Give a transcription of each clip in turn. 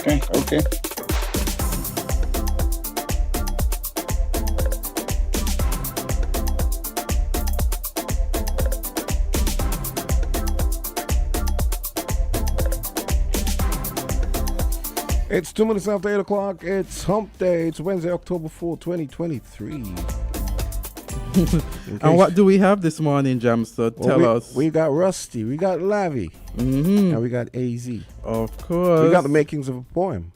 Okay. Okay. It's 2 minutes after 8 o'clock. It's hump day. It's Wednesday, October 4th, 2023. And what do we have this morning, Jamster? Tell us. We got Rusty, we got Lavi, and we got AZ. Of course. We got the makings of a poem.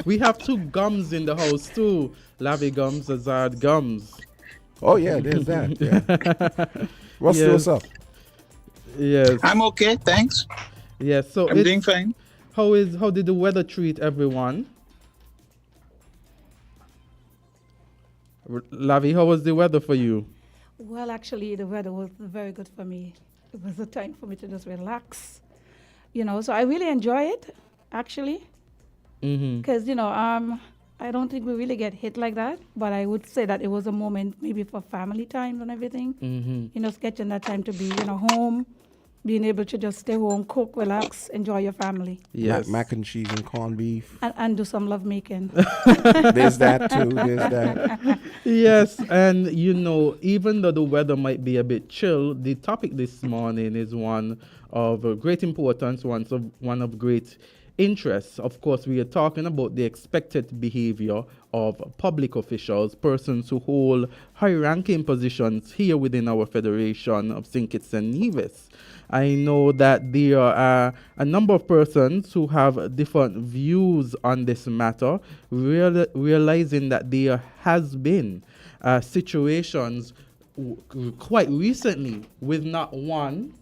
We have two Gumbs in the house too. Lavi Gumbs, Azard Gumbs. Oh, yeah, there's that. Yeah. Rusty, Yes. what's up? Yes. I'm okay. Thanks. Yes. So I'm doing fine. how did the weather treat everyone? Lavi, how was the weather for you? Well, actually, the weather was very good for me. It was a time for me to just relax, So I really enjoy it, actually, because I don't think we really get hit like that. But I would say that it was a moment maybe for family time and everything. Sketching that time to be home, being able to just stay home, cook, relax, enjoy your family, Yes. Mac and cheese and corned beef. and do some love making. There's that, too. There's that. Yes, and even though the weather might be a bit chill, the topic this morning is one of great importance, one of great interest. Of course, we are talking about the expected behavior of public officials, persons who hold high-ranking positions here within our Federation of St. Kitts and Nevis. I know that there are a number of persons who have different views on this matter, realizing that there has been situations quite recently with not one,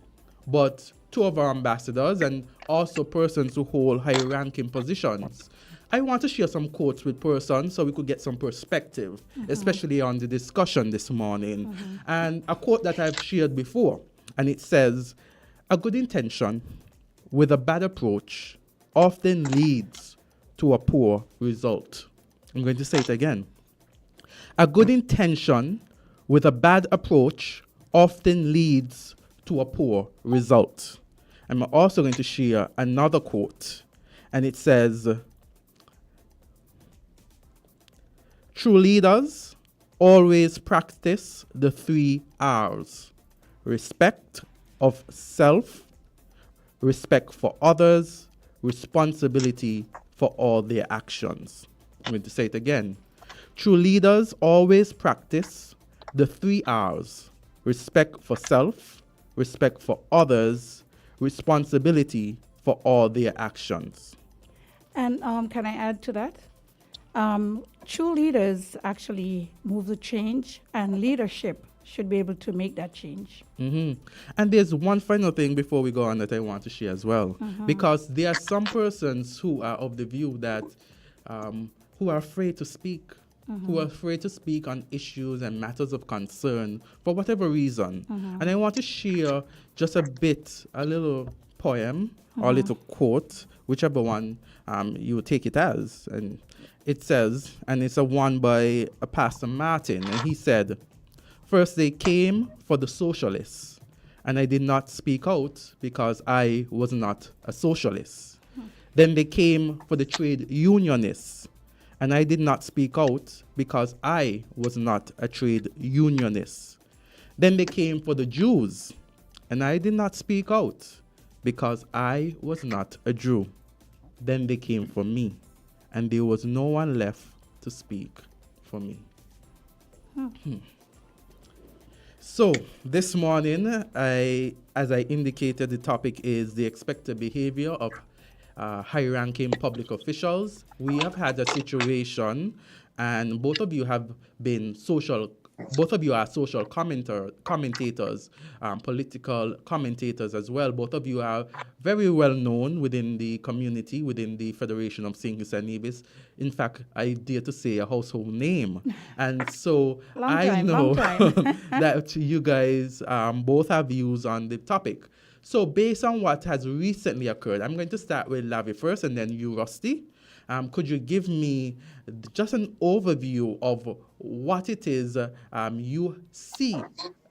but two of our ambassadors and also persons who hold high-ranking positions. I want to share some quotes with persons so we could get some perspective, especially on the discussion this morning. And a quote that I've shared before, and it says, "A good intention with a bad approach often leads to a poor result." I'm going to say it again. A good intention with a bad approach often leads to a poor result. I'm also going to share another quote, and it says, "True leaders always practice the 3 R's: respect of self, respect for others, responsibility for all their actions." I'm going to say it again. True leaders always practice the 3 R's: respect for self, respect for others, responsibility for all their actions. And can I add to that? True leaders actually move the change, and leadership should be able to make that change. And there's one final thing before we go on that I want to share as well, because there are some persons who are of the view that who are afraid to speak, who are afraid to speak on issues and matters of concern for whatever reason. And I want to share just a little poem or a little quote, whichever one you take it as. And it says, and it's a one by Pastor Martin, and he said, "First they came for the socialists, and I did not speak out because I was not a socialist. Then they came for the trade unionists, and I did not speak out because I was not a trade unionist. Then they came for the Jews, and I did not speak out because I was not a Jew. Then they came for me, and there was no one left to speak for me." So this morning, as I indicated, the topic is the expected behavior of high-ranking public officials. We have had a situation, and both of you have been both of you are social commentators, political commentators as well. Both of you are very well known within the community, within the Federation of St. Kitts and Nevis. In fact, I dare to say a household name. And so I know that you guys both have views on the topic. So based on what has recently occurred, I'm going to start with Lavi first and then you, Rusty. Could you give me just an overview of what it is you see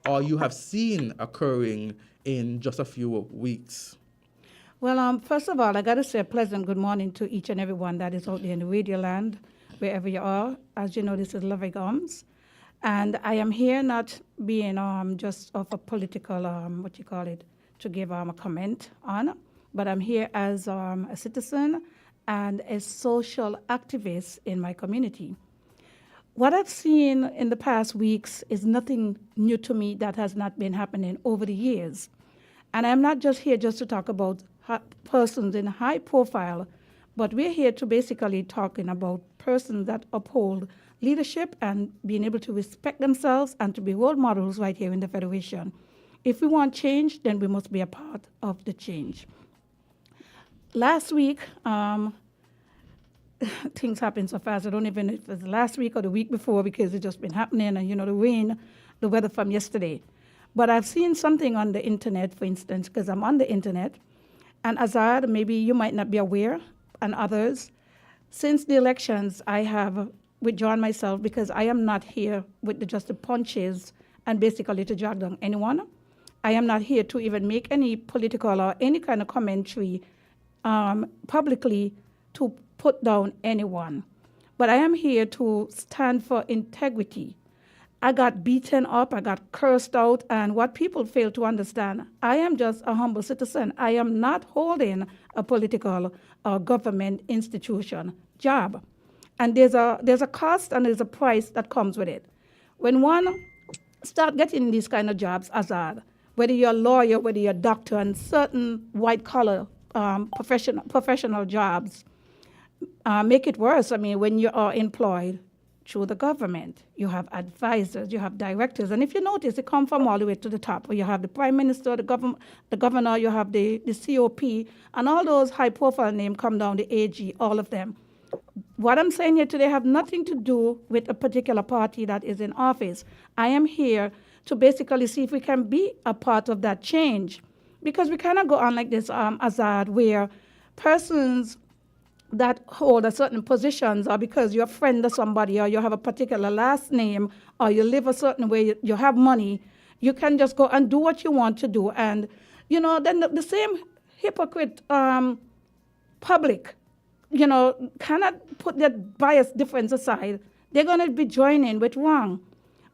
or you have seen occurring in just a few weeks? Well, first of all, I got to say a pleasant good morning to each and everyone that is out there in the radio land, wherever you are. As you know, this is Lovey Gumbs. And I am here not being just of a political, to give a comment on, but I'm here as a citizen and a social activist in my community. What I've seen in the past weeks is nothing new to me that has not been happening over the years. And I'm not just here just to talk about persons in high profile, but we're here to basically talking about persons that uphold leadership and being able to respect themselves and to be role models right here in the Federation. If we want change, then we must be a part of the change. Last week, things happened so fast. I don't even know if it was last week or the week before because it's just been happening, and the rain, the weather from yesterday. But I've seen something on the internet, for instance, because I'm on the internet, and Azard, maybe you might not be aware, and others, since the elections, I have withdrawn myself because I am not here with just the punches and basically to drag down anyone. I am not here to even make any political or any kind of commentary publicly to put down anyone. But I am here to stand for integrity. I got beaten up, I got cursed out, and what people fail to understand, I am just a humble citizen. I am not holding a political or government institution job. And there's a cost and there's a price that comes with it. When one start getting these kind of jobs, Azard, whether you're a lawyer, whether you're a doctor, and certain white-collar professional jobs, make it worse. I mean, when you are employed through the government, you have advisors, you have directors, and if you notice, they come from all the way to the top, where you have the prime minister, the governor, you have the COP, and all those high-profile names come down, the AG, all of them. What I'm saying here today have nothing to do with a particular party that is in office. I am here to basically see if we can be a part of that change, because we cannot go on like this, Azard, where persons that hold a certain positions or because you're a friend of somebody or you have a particular last name or you live a certain way, you have money, you can just go and do what you want to do. And, then the same hypocrite public, cannot put their bias difference aside. They're going to be joining with wrong.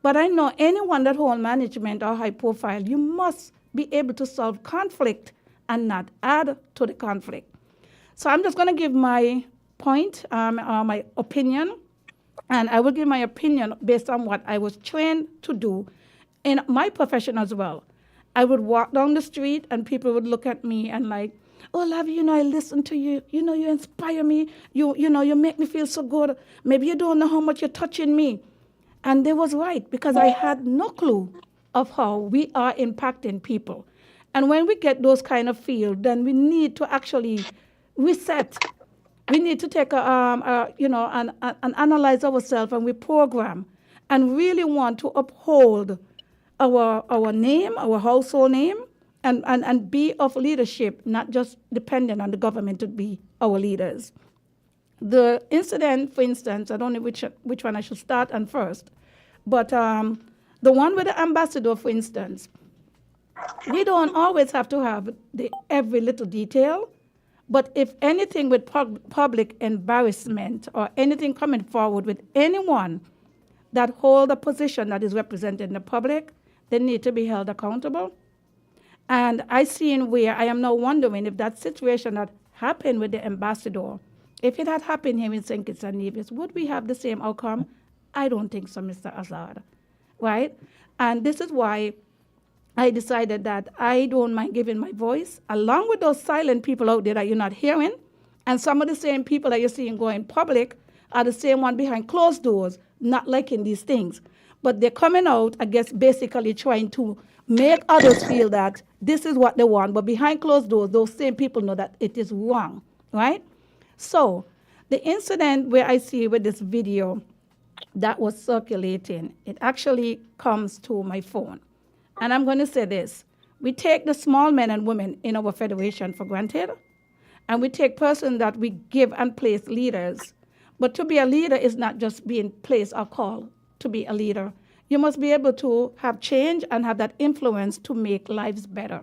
But I know anyone that holds management or high profile, you must be able to solve conflict and not add to the conflict. So I'm just going to give my point, my opinion, and I will give my opinion based on what I was trained to do in my profession as well. I would walk down the street and people would look at me and like, oh, love, I listen to you. You inspire me. You make me feel so good. Maybe you don't know how much you're touching me. And they was right, because I had no clue of how we are impacting people. And when we get those kind of feel, then we need to actually reset. We need to take and analyze ourselves, and we program and really want to uphold our name, our household name, and be of leadership, not just dependent on the government to be our leaders. The incident, for instance, I don't know which one I should start on first, but the one with the ambassador, for instance, we don't always have to have every little detail, but if anything with public embarrassment or anything coming forward with anyone that hold a position that is represented in the public, they need to be held accountable. And I seen where I am now wondering if that situation that happened with the ambassador, if it had happened here in St. Kitts and Nevis, would we have the same outcome? I don't think so, Mr. Azard, right? And this is why I decided that I don't mind giving my voice, along with those silent people out there that you're not hearing, and some of the same people that you're seeing going public are the same one behind closed doors, not liking these things. But they're coming out, I guess, basically trying to make others feel that this is what they want, but behind closed doors, those same people know that it is wrong, right? So the incident where I see with this video that was circulating, it actually comes to my phone. And I'm going to say this. We take the small men and women in our federation for granted, and we take persons that we give and place leaders. But to be a leader is not just being placed or called to be a leader. You must be able to have change and have that influence to make lives better.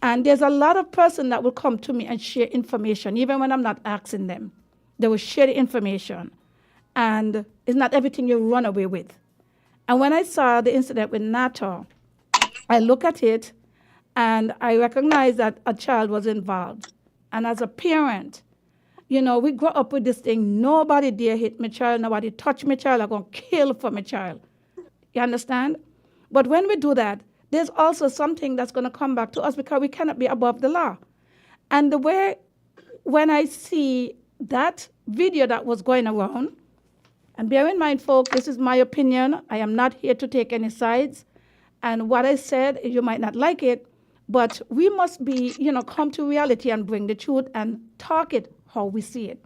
And there's a lot of person that will come to me and share information, even when I'm not asking them. They will share the information. And it's not everything you run away with. And when I saw the incident with NATO, I look at it and I recognize that a child was involved. And as a parent, you know, we grow up with this thing, nobody dare hit my child, nobody touch my child, I'm going to kill for my child. You understand? But when we do that, there's also something that's going to come back to us because we cannot be above the law. And the way, when I see that video that was going around, and bear in mind, folks, this is my opinion. I am not here to take any sides. And what I said, you might not like it, but we must be, you know, come to reality and bring the truth and talk it how we see it.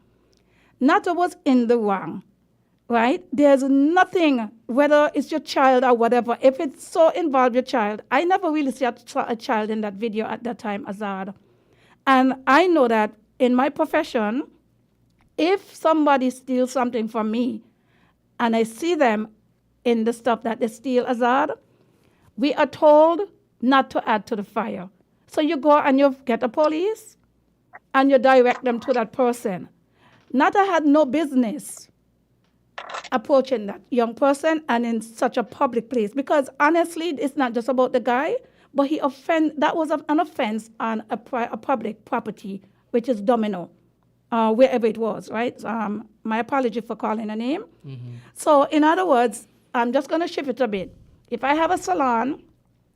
Nato was in the wrong. Right? There's nothing, whether it's your child or whatever, if it's so involved your child. I never really saw a child in that video at that time, Azard. And I know that in my profession, if somebody steals something from me and I see them in the stuff that they steal, Azard, we are told not to add to the fire. So you go and you get a police and you direct them to that person. Nata had no business approaching that young person and in such a public place, because honestly, it's not just about the guy, but that was an offense on a public property, which is Domino, wherever it was, right? My apology for calling a name. Mm-hmm. So in other words, I'm just going to shift it a bit. If I have a salon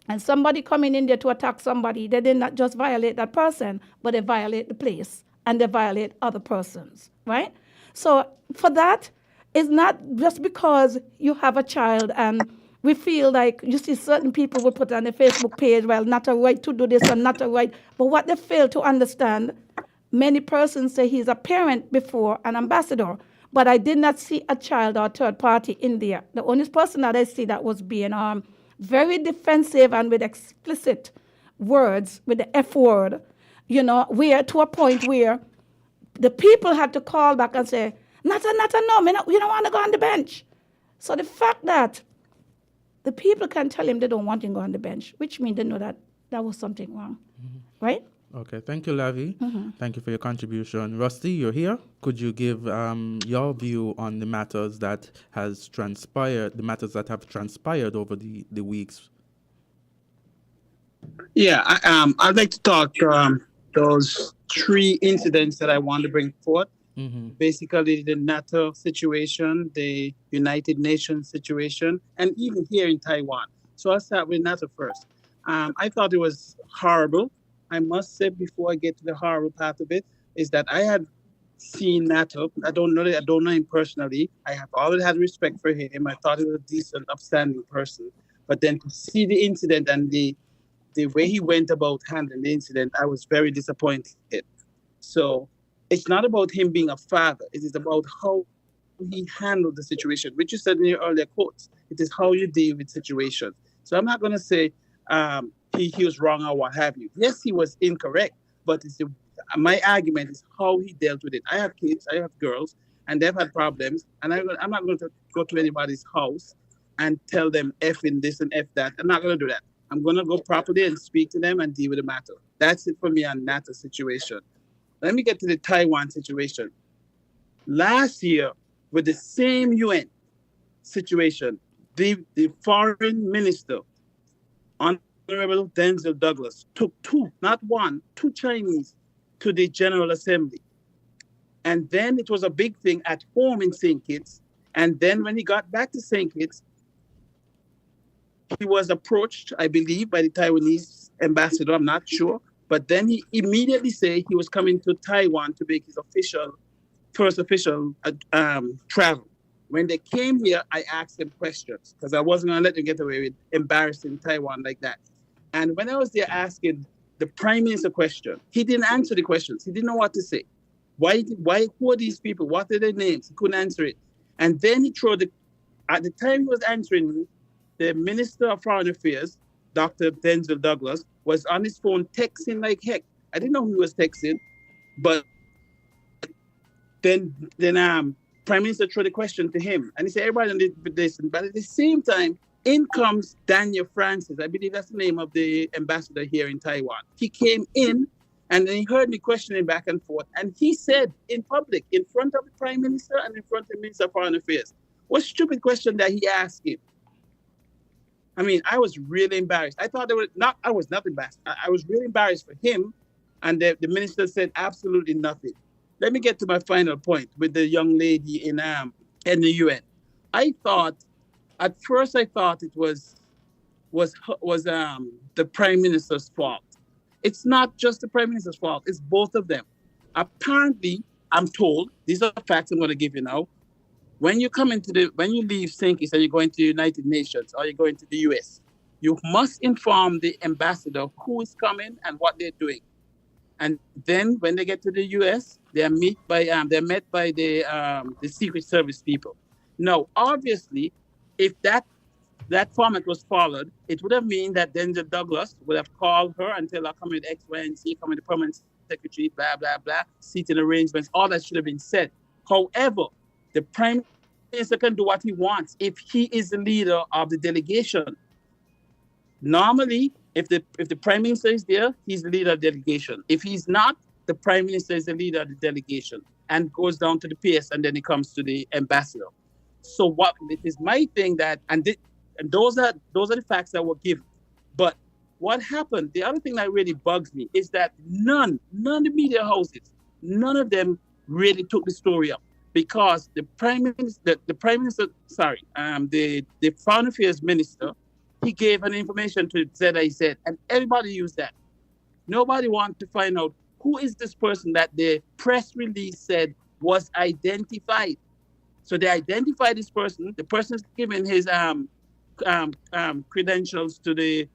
and somebody coming in there to attack somebody, they did not just violate that person, but they violate the place and they violate other persons, right? So for that, it's not just because you have a child and we feel like you see certain people will put on their Facebook page, well, not a right to do this and not a right. But what they fail to understand, many persons say he's a parent before an ambassador, but I did not see a child or third party in there. The only person that I see that was being very defensive and with explicit words, with the F word, you know, where to a point where the people had to call back and say, Nata, no, we don't want to go on the bench. So the fact that the people can tell him they don't want him to go on the bench, which means they know that that was something wrong, right? Okay, thank you, Lavi. Mm-hmm. Thank you for your contribution. Rusty, you're here. Could you give your view on the matters that have transpired over the weeks? Yeah, I'd like to talk those 3 incidents that I want to bring forth. Mm-hmm. Basically, the NATO situation, the United Nations situation, and even here in Taiwan. So I'll start with NATO first. I thought it was horrible. I must say, before I get to the horrible part of it, is that I had seen NATO. I don't know him personally. I have always had respect for him. I thought he was a decent, upstanding person. But then to see the incident and the way he went about handling the incident, I was very disappointed. So it's not about him being a father. It is about how he handled the situation, which you said in your earlier quotes. It is how you deal with situations. So I'm not going to say he was wrong or what have you. Yes, he was incorrect, but my argument is how he dealt with it. I have kids, I have girls, and they've had problems, and I'm not going to go to anybody's house and tell them F in this and F that. I'm not going to do that. I'm going to go properly and speak to them and deal with the matter. That's it for me on NATO situation. Let me get to the Taiwan situation. Last year, with the same UN situation, the foreign minister, Honorable Denzel Douglas, took 2 Chinese to the General Assembly. And then it was a big thing at home in St. Kitts. And then when he got back to St. Kitts, he was approached, I believe, by the Taiwanese ambassador, I'm not sure. But then he immediately said he was coming to Taiwan to make his first official travel. When they came here, I asked them questions because I wasn't going to let them get away with embarrassing Taiwan like that. And when I was there asking the Prime Minister question, he didn't answer the questions. He didn't know what to say. Who are these people? What are their names? He couldn't answer it. And then at the time he was answering me, the Minister of Foreign Affairs, Dr. Denzel Douglas, was on his phone texting like heck. I didn't know who was texting, but then Prime Minister threw the question to him, and he said, everybody listen. But at the same time, In comes Daniel Francis. I believe that's the name of the ambassador here in Taiwan. He came in and then he heard me questioning back and forth. And he said in public, in front of the Prime Minister and in front of the Minister of Foreign Affairs, what stupid question that he asked him. I mean, I was really embarrassed. I was not embarrassed. I was really embarrassed for him. And the minister said absolutely nothing. Let me get to my final point with the young lady in the UN. At first I thought it was the Prime Minister's fault. It's not just the Prime Minister's fault. It's both of them. Apparently, I'm told, these are the facts I'm going to give you now. When you leave St. Kitts and you're going to the United Nations or you're going to the US, you must inform the ambassador who is coming and what they're doing. And then when they get to the US, they're met by the Secret Service people. Now, obviously, if that format was followed, it would have meant that Denzel Douglas would have called her and tell her, come with X, Y, and Z, come with the permanent secretary, blah, blah, blah, seating arrangements, all that should have been said. However, the Prime Minister can do what he wants if he is the leader of the delegation. Normally, if the Prime Minister is there, he's the leader of the delegation. If he's not, the Prime Minister is the leader of the delegation and goes down to the PS and then it comes to the ambassador. So what it is my thing that and those are the facts that were given. But what happened, the other thing that really bugs me is that none of the media houses, none of them really took the story up. Because the Foreign Affairs Minister, he gave an information to ZIZ and everybody used that. Nobody wanted to find out who is this person that the press release said was identified. So they identified this person. The person is giving his credentials to the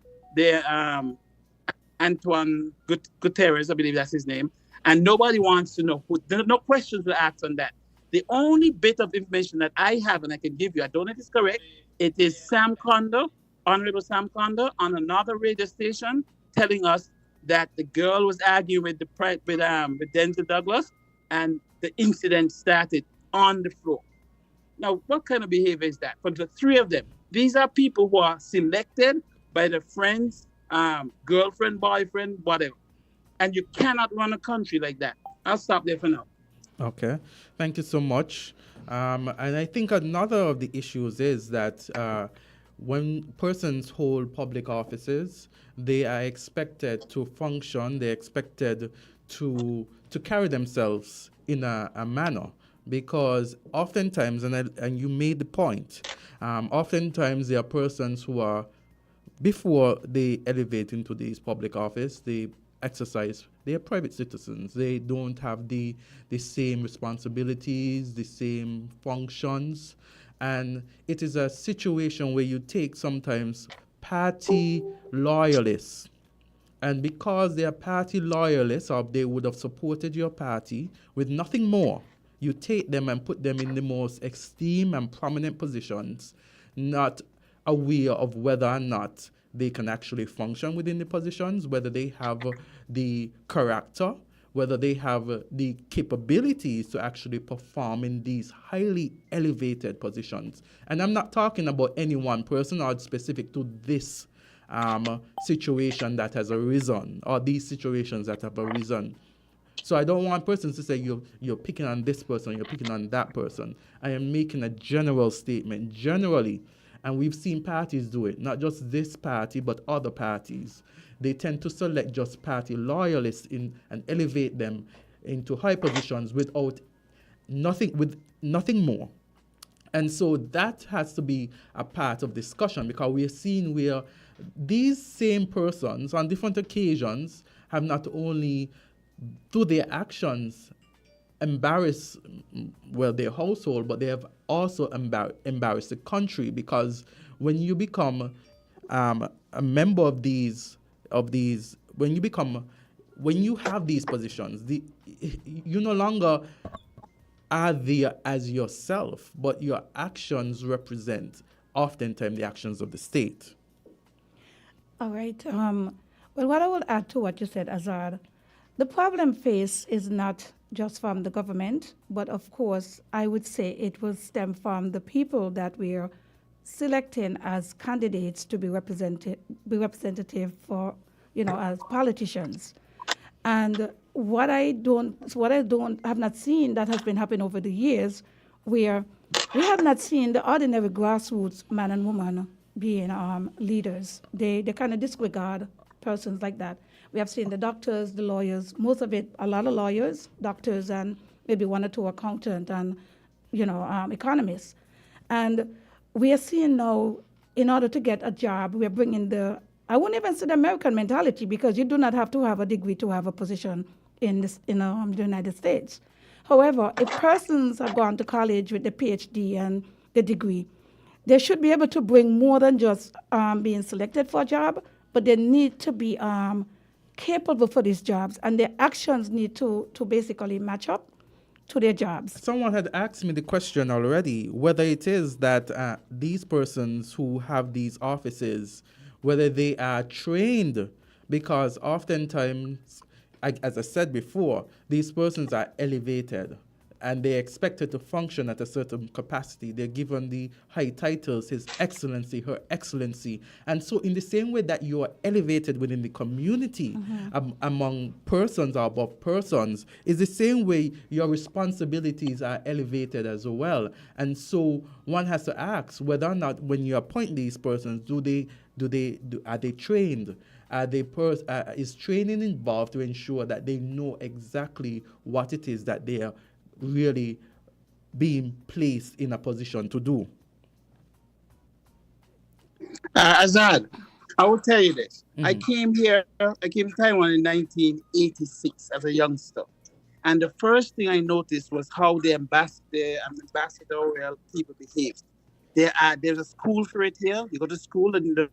Antoine Guterres, I believe that's his name. And nobody wants to know who. There are no questions were asked on that. The only bit of information that I have and I can give you, I don't know if it's correct, it is Sam Condor, Honorable Sam Condor, on another radio station telling us that the girl was arguing with Denzel Douglas and the incident started on the floor. Now, what kind of behavior is that? For the three of them, these are people who are selected by their friends, girlfriend, boyfriend, whatever. And you cannot run a country like that. I'll stop there for now. Okay, thank you so much. And I think another of the issues is that when persons hold public offices, they are expected to function, they're expected to carry themselves in a manner. Because oftentimes, and you made the point, oftentimes there are persons who are, before they elevate into this public office, they are private citizens. They don't have the same responsibilities, the same functions. And it is a situation where you take sometimes party loyalists. And because they are party loyalists, or they would have supported your party with nothing more, you take them and put them in the most esteemed and prominent positions, not aware of whether or not they can actually function within the positions, whether they have the character, whether they have the capabilities to actually perform in these highly elevated positions. And I'm not talking about any one person or specific to this situation that has arisen, or these situations that have arisen. So I don't want persons to say you're picking on this person, you're picking on that person. I am making a general statement, generally. And we've seen parties do it, not just this party, but other parties. They tend to select just party loyalists and elevate them into high positions with nothing more. And so that has to be a part of discussion, because we are seeing where these same persons on different occasions have not only through their actions embarrassed their household, but they have also embarrassed the country, because when you become a member of these when you have these positions, you no longer are there as yourself, but your actions represent oftentimes the actions of the state. All right. Well, what I will add to what you said, Azard, the problem faced is not just from the government, but of course, I would say it will stem from the people that we're selecting as candidates to be representative for, as politicians. And what I have not seen that has been happening over the years, where we have not seen the ordinary grassroots man and woman being leaders. They kind of disregard persons like that. We have seen the doctors, the lawyers, most of it, a lot of lawyers, doctors, and maybe one or two accountants and, economists. And we are seeing now, in order to get a job, we are bringing I wouldn't even say the American mentality, because you do not have to have a degree to have a position in the United States. However, if persons have gone to college with the PhD and the degree, they should be able to bring more than just being selected for a job, but they need to be capable for these jobs, and their actions need to basically match up to their jobs. Someone had asked me the question already, whether it is that these persons who have these offices, whether they are trained, because oftentimes, as I said before, these persons are elevated and they're expected to function at a certain capacity. They're given the high titles, His Excellency, Her Excellency. And so in the same way that you are elevated within the community among persons or above persons, is the same way your responsibilities are elevated as well. And so one has to ask whether or not when you appoint these persons, are they trained? Is training involved to ensure that they know exactly what it is that they are really being placed in a position to do? Azard, I will tell you this. I came to Taiwan in 1986 as a youngster. And the first thing I noticed was how the ambassadorial people behaved. There's a school for it here. You go to school and you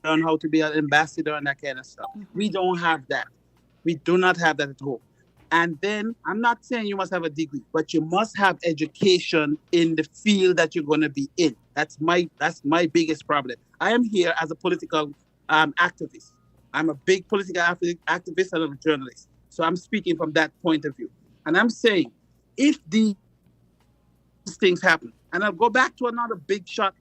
learn how to be an ambassador and that kind of stuff. We don't have that. We do not have that at home. And then I'm not saying you must have a degree, but you must have education in the field that you're going to be in. That's my biggest problem. I am here as a political activist. I'm a big political activist and I'm a journalist. So I'm speaking from that point of view. And I'm saying, if these things happen, and I'll go back to another big shot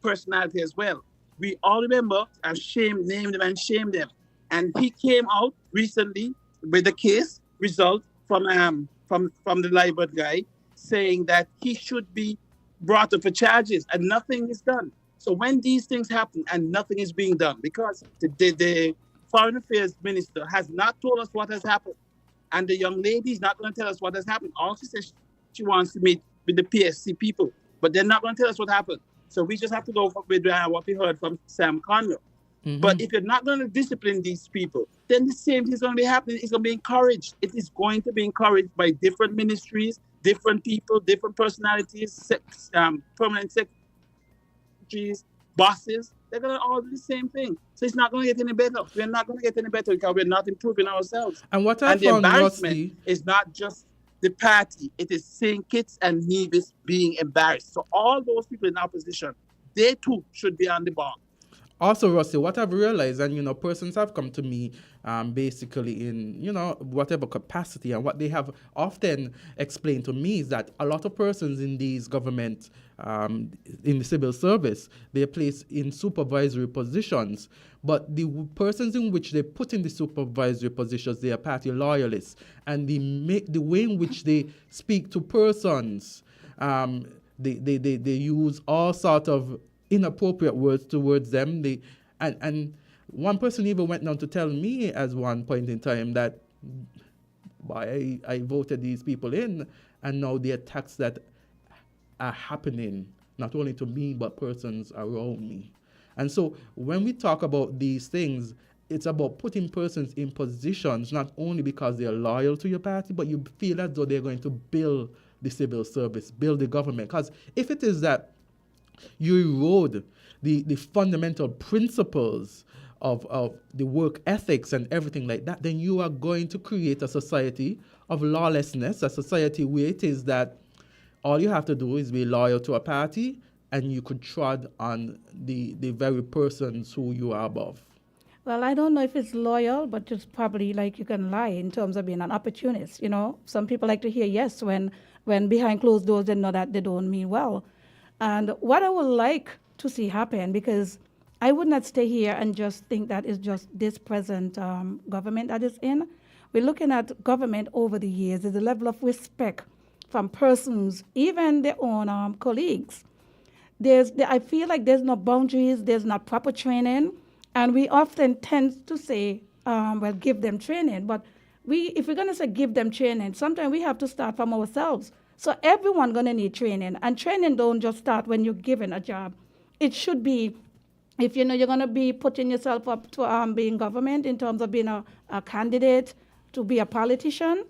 personality as well. We all remember named them and shamed them. And he came out recently with the case result from the Libert guy saying that he should be brought up for charges and nothing is done. So when these things happen and nothing is being done, because the Foreign Affairs Minister has not told us what has happened, and the young lady is not going to tell us what has happened. All she says she wants to meet with the PSC people, but they're not going to tell us what happened. So we just have to go with what we heard from Sam Conroe. But if you're not going to discipline these people, then the same thing is going to be happening. It's going to be encouraged. It is going to be encouraged by different ministries, different people, different personalities, permanent secretaries, bosses. They're going to all do the same thing. So it's not going to get any better. We're not going to get any better because we're not improving ourselves. And what I the found, embarrassment Rusty, is not just the party. It is St. Kitts and Nevis being embarrassed. So all those people in opposition, they too should be on the ball. Also, Rusty, what I've realized, and persons have come to me basically in whatever capacity, and what they have often explained to me is that a lot of persons in these government, in the civil service, they are placed in supervisory positions, but the persons in which they put in the supervisory positions, they are party loyalists, and the way in which they speak to persons, they use all sort of inappropriate words towards them. And one person even went on to tell me at one point in time that I voted these people in, and now the attacks that are happening not only to me but persons around me. And so when we talk about these things, it's about putting persons in positions not only because they're loyal to your party, but you feel as though they're going to build the civil service, build the government. Because if it is that you erode the fundamental principles of the work ethics and everything like that, then you are going to create a society of lawlessness, a society where it is that all you have to do is be loyal to a party and you could trod on the very persons who you are above. Well, I don't know if it's loyal, but it's probably like you can lie in terms of being an opportunist. Some people like to hear yes when behind closed doors they know that they don't mean well. And what I would like to see happen, because I would not stay here and just think that it's just this present government that is in. We're looking at government over the years. There's a level of respect from persons, even their own colleagues. I feel like there's no boundaries, there's not proper training, and we often tend to say, well, give them training. But if we're going to say give them training, sometimes we have to start from ourselves. So everyone going to need training, and training don't just start when you're given a job. It should be, if you know you're going to be putting yourself up to being government in terms of being a candidate to be a politician,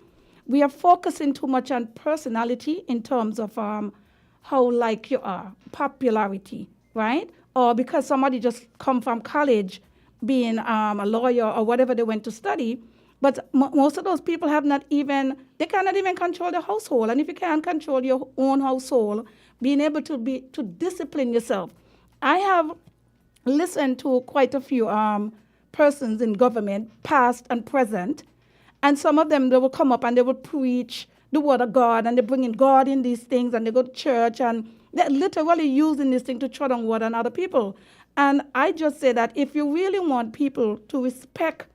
we are focusing too much on personality in terms of how like you are, popularity, right? Or because somebody just come from college being a lawyer or whatever they went to study, but most of those people they cannot even control the household. And if you can't control your own household, being able to discipline yourself. I have listened to quite a few persons in government, past and present, and some of them, they will come up and they will preach the word of God, and they bring in God in these things, and they go to church, and they're literally using this thing to tread on word on other people. And I just say that if you really want people to respect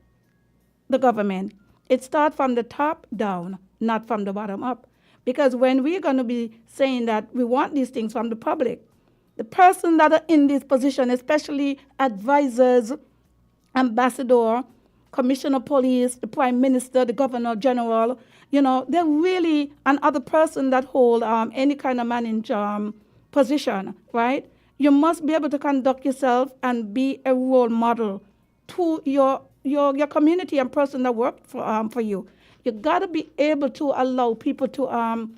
the government, it starts from the top down, not from the bottom up. Because when we're going to be saying that we want these things from the public, the person that are in this position, especially advisors, ambassador, commissioner of police, the prime minister, the governor general, they're really another person that hold any kind of management position, right? You must be able to conduct yourself and be a role model to your community and person that work for you. You got to be able to allow people to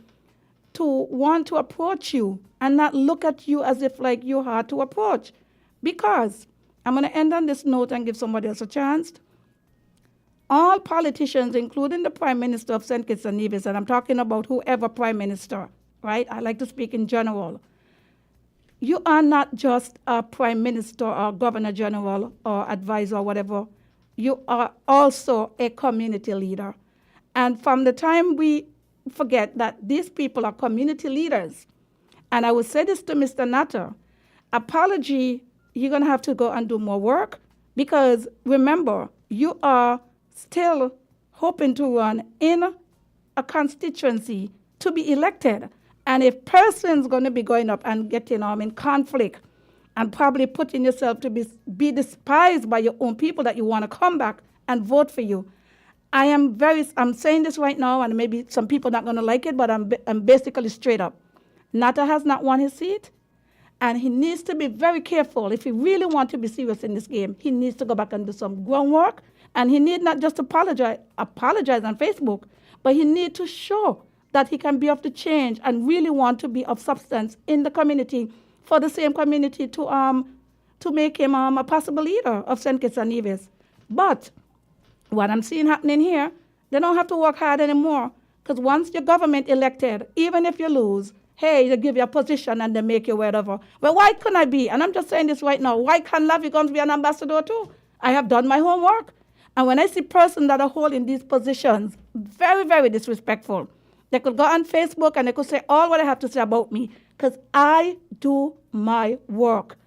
want to approach you and not look at you as if like you're hard to approach. Because I'm going to end on this note and give somebody else a chance. All politicians, including the Prime Minister of St. Kitts and Nevis, and I'm talking about whoever Prime Minister, right? I like to speak in general. You are not just a Prime Minister or Governor General or advisor or whatever. You are also a community leader. And from the time we forget that these people are community leaders, and I will say this to Mr. Natter, apology, you're going to have to go and do more work, because remember, you are still hoping to run in a constituency to be elected. And if person's going to be going up and getting in conflict and probably putting yourself to be despised by your own people that you want to come back and vote for you, I'm saying this right now, and maybe some people are not going to like it, but I'm basically straight up. Natta has not won his seat, and he needs to be very careful. If he really wants to be serious in this game, he needs to go back and do some groundwork. And he need not just apologize on Facebook, but he need to show that he can be of the change and really want to be of substance in the community for the same community to make him a possible leader of St. Kitts and Nevis. But what I'm seeing happening here, they don't have to work hard anymore, because once your government elected, even if you lose, hey, they give you a position and they make you whatever. Well, why couldn't I be? And I'm just saying this right now. Why can't Lavi Gumbs be an ambassador too? I have done my homework. And when I see persons that are holding these positions, very, very disrespectful, they could go on Facebook and they could say all what I have to say about me, because I do my work.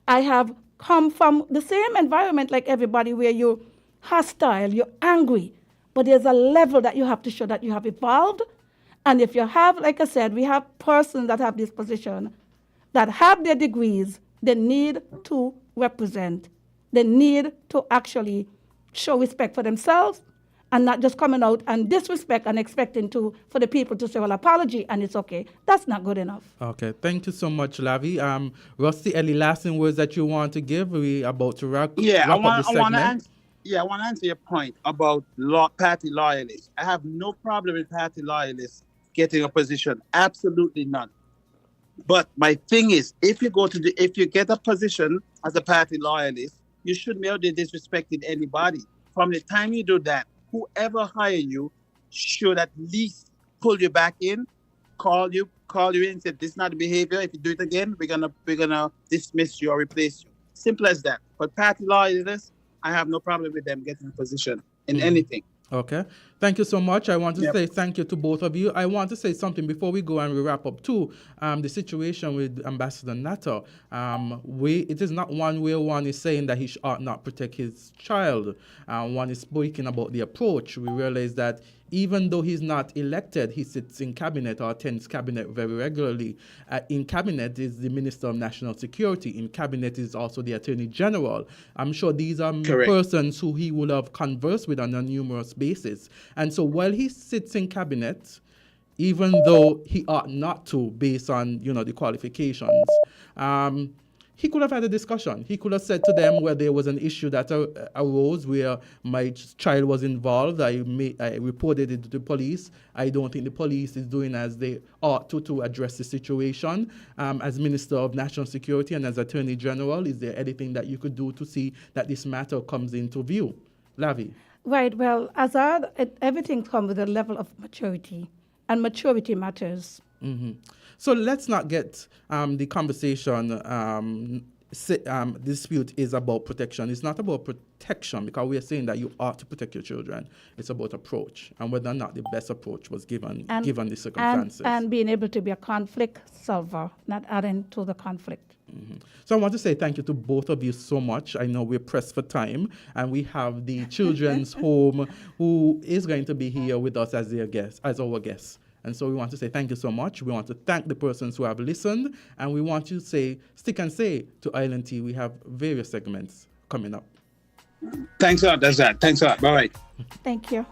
I have come from the same environment like everybody, where you're hostile, you're angry, but there's a level that you have to show that you have evolved. And if you have, like I said, we have persons that have this position, that have their degrees, they need to represent. They need to actually show respect for themselves, and not just coming out and disrespect and expecting for the people to say, well, apology, and it's okay. That's not good enough. Okay, thank you so much, Lavi. Rusty, any lasting words that you want to give? We about to wrap up the segment. I want to answer your point about party loyalists. I have no problem with party loyalists getting a position. Absolutely none. But my thing is, if you get a position as a party loyalist, you shouldn't be able to disrespect anybody. From the time you do that, whoever hire you should at least pull you back in, call you in and say, this is not the behavior. If you do it again, we're gonna dismiss you or replace you. Simple as that. But party loyalists, I have no problem with them getting a position in anything. Okay. Thank you so much. I want to Yep. say thank you to both of you. I want to say something before we go and we wrap up too. The situation with Ambassador Nato. It is not one where one is saying that he ought not protect his child. One is speaking about the approach. We realize that even though he's not elected, he sits in cabinet or attends cabinet very regularly. In cabinet is the Minister of National Security. In cabinet is also the Attorney General. I'm sure these are Correct. persons who he would have conversed with on a numerous basis. And so while he sits in cabinet, even though he ought not to, based on the qualifications, he could have had a discussion. He could have said to them where there was an issue that arose where my child was involved. I reported it to the police. I don't think the police is doing as they ought to address the situation. As Minister of National Security and as Attorney General, is there anything that you could do to see that this matter comes into view? Lavi. Right. Well, Azard, everything comes with a level of maturity, and maturity matters. Mm-hmm. So let's not get the conversation dispute is about protection. It's not about protection because we are saying that you ought to protect your children. It's about approach and whether or not the best approach was given the circumstances. And being able to be a conflict solver, not adding to the conflict. Mm-hmm. So I want to say thank you to both of you so much. I know we're pressed for time, and we have the Children's Home who is going to be here with us as our guest. And so we want to say thank you so much. We want to thank the persons who have listened, and we want to say, stick and say to Island Tea. We have various segments coming up. Thanks a lot, Azard. Thanks a lot. Bye-bye. Thank you.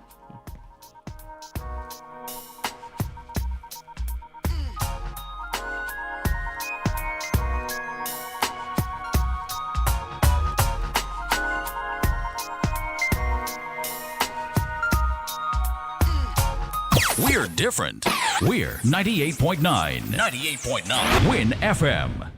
We're different. We're 98.9. 98.9. Win FM.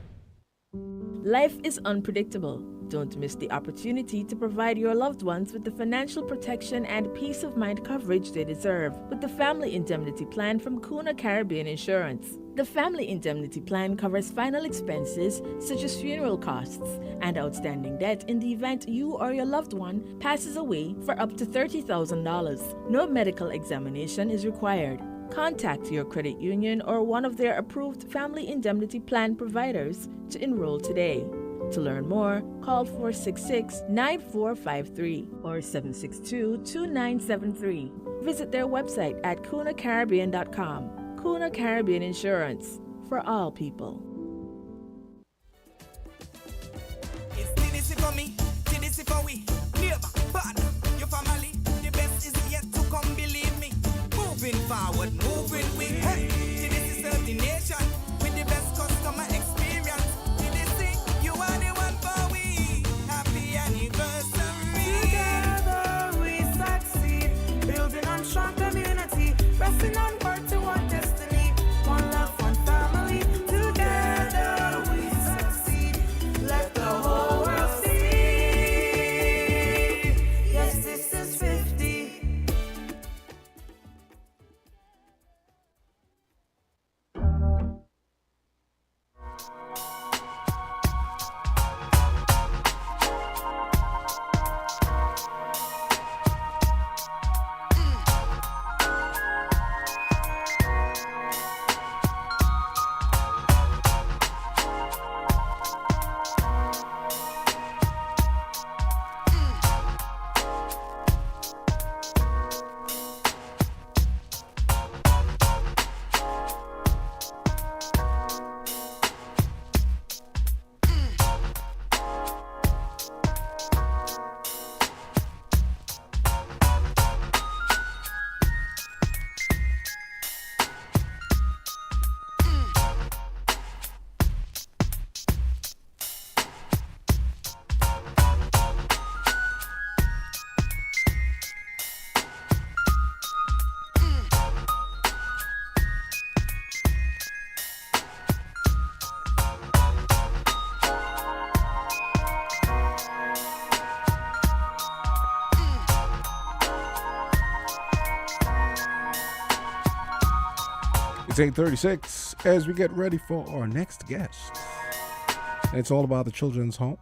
Life is unpredictable. Don't miss the opportunity to provide your loved ones with the financial protection and peace of mind coverage they deserve with the Family Indemnity Plan from Kuna Caribbean Insurance. The Family Indemnity Plan covers final expenses such as funeral costs and outstanding debt in the event you or your loved one passes away for up to $30,000. No medical examination is required. Contact your credit union or one of their approved Family Indemnity Plan providers to enroll today. To learn more, call 466-9453 or 762-2973. Visit their website at kunacaribbean.com. Kuna Caribbean Insurance, for all people. It's Candisie for me, Candisie for we. Neighbor, partner, your family. The best is yet to come, believe me. Moving forward, moving with. Hey, Candisie serve the nation with the best customer experience. Candisie, you are the one for we. Happy anniversary. Together we succeed, building on strong community, pressing onward to our destiny. One love, one family. Together we succeed. Let the whole world see. Yes, this is 50. It's 8:36 as we get ready for our next guest. It's all about the Children's Home.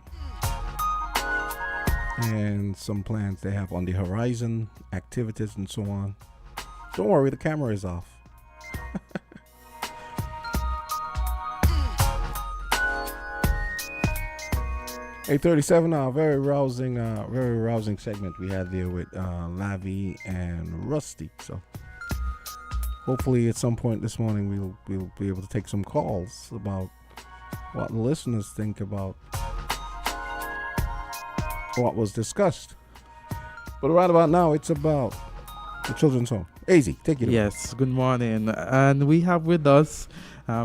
and some plans they have on the horizon, activities and so on. Don't worry, the camera is off. 8:37 now. Very rousing segment we had there with Lavi and Rusty. So hopefully at some point this morning we'll be able to take some calls about what the listeners think about what was discussed. But right about now, it's about the children's home. AZ, take it away. Yes, good morning. And we have with us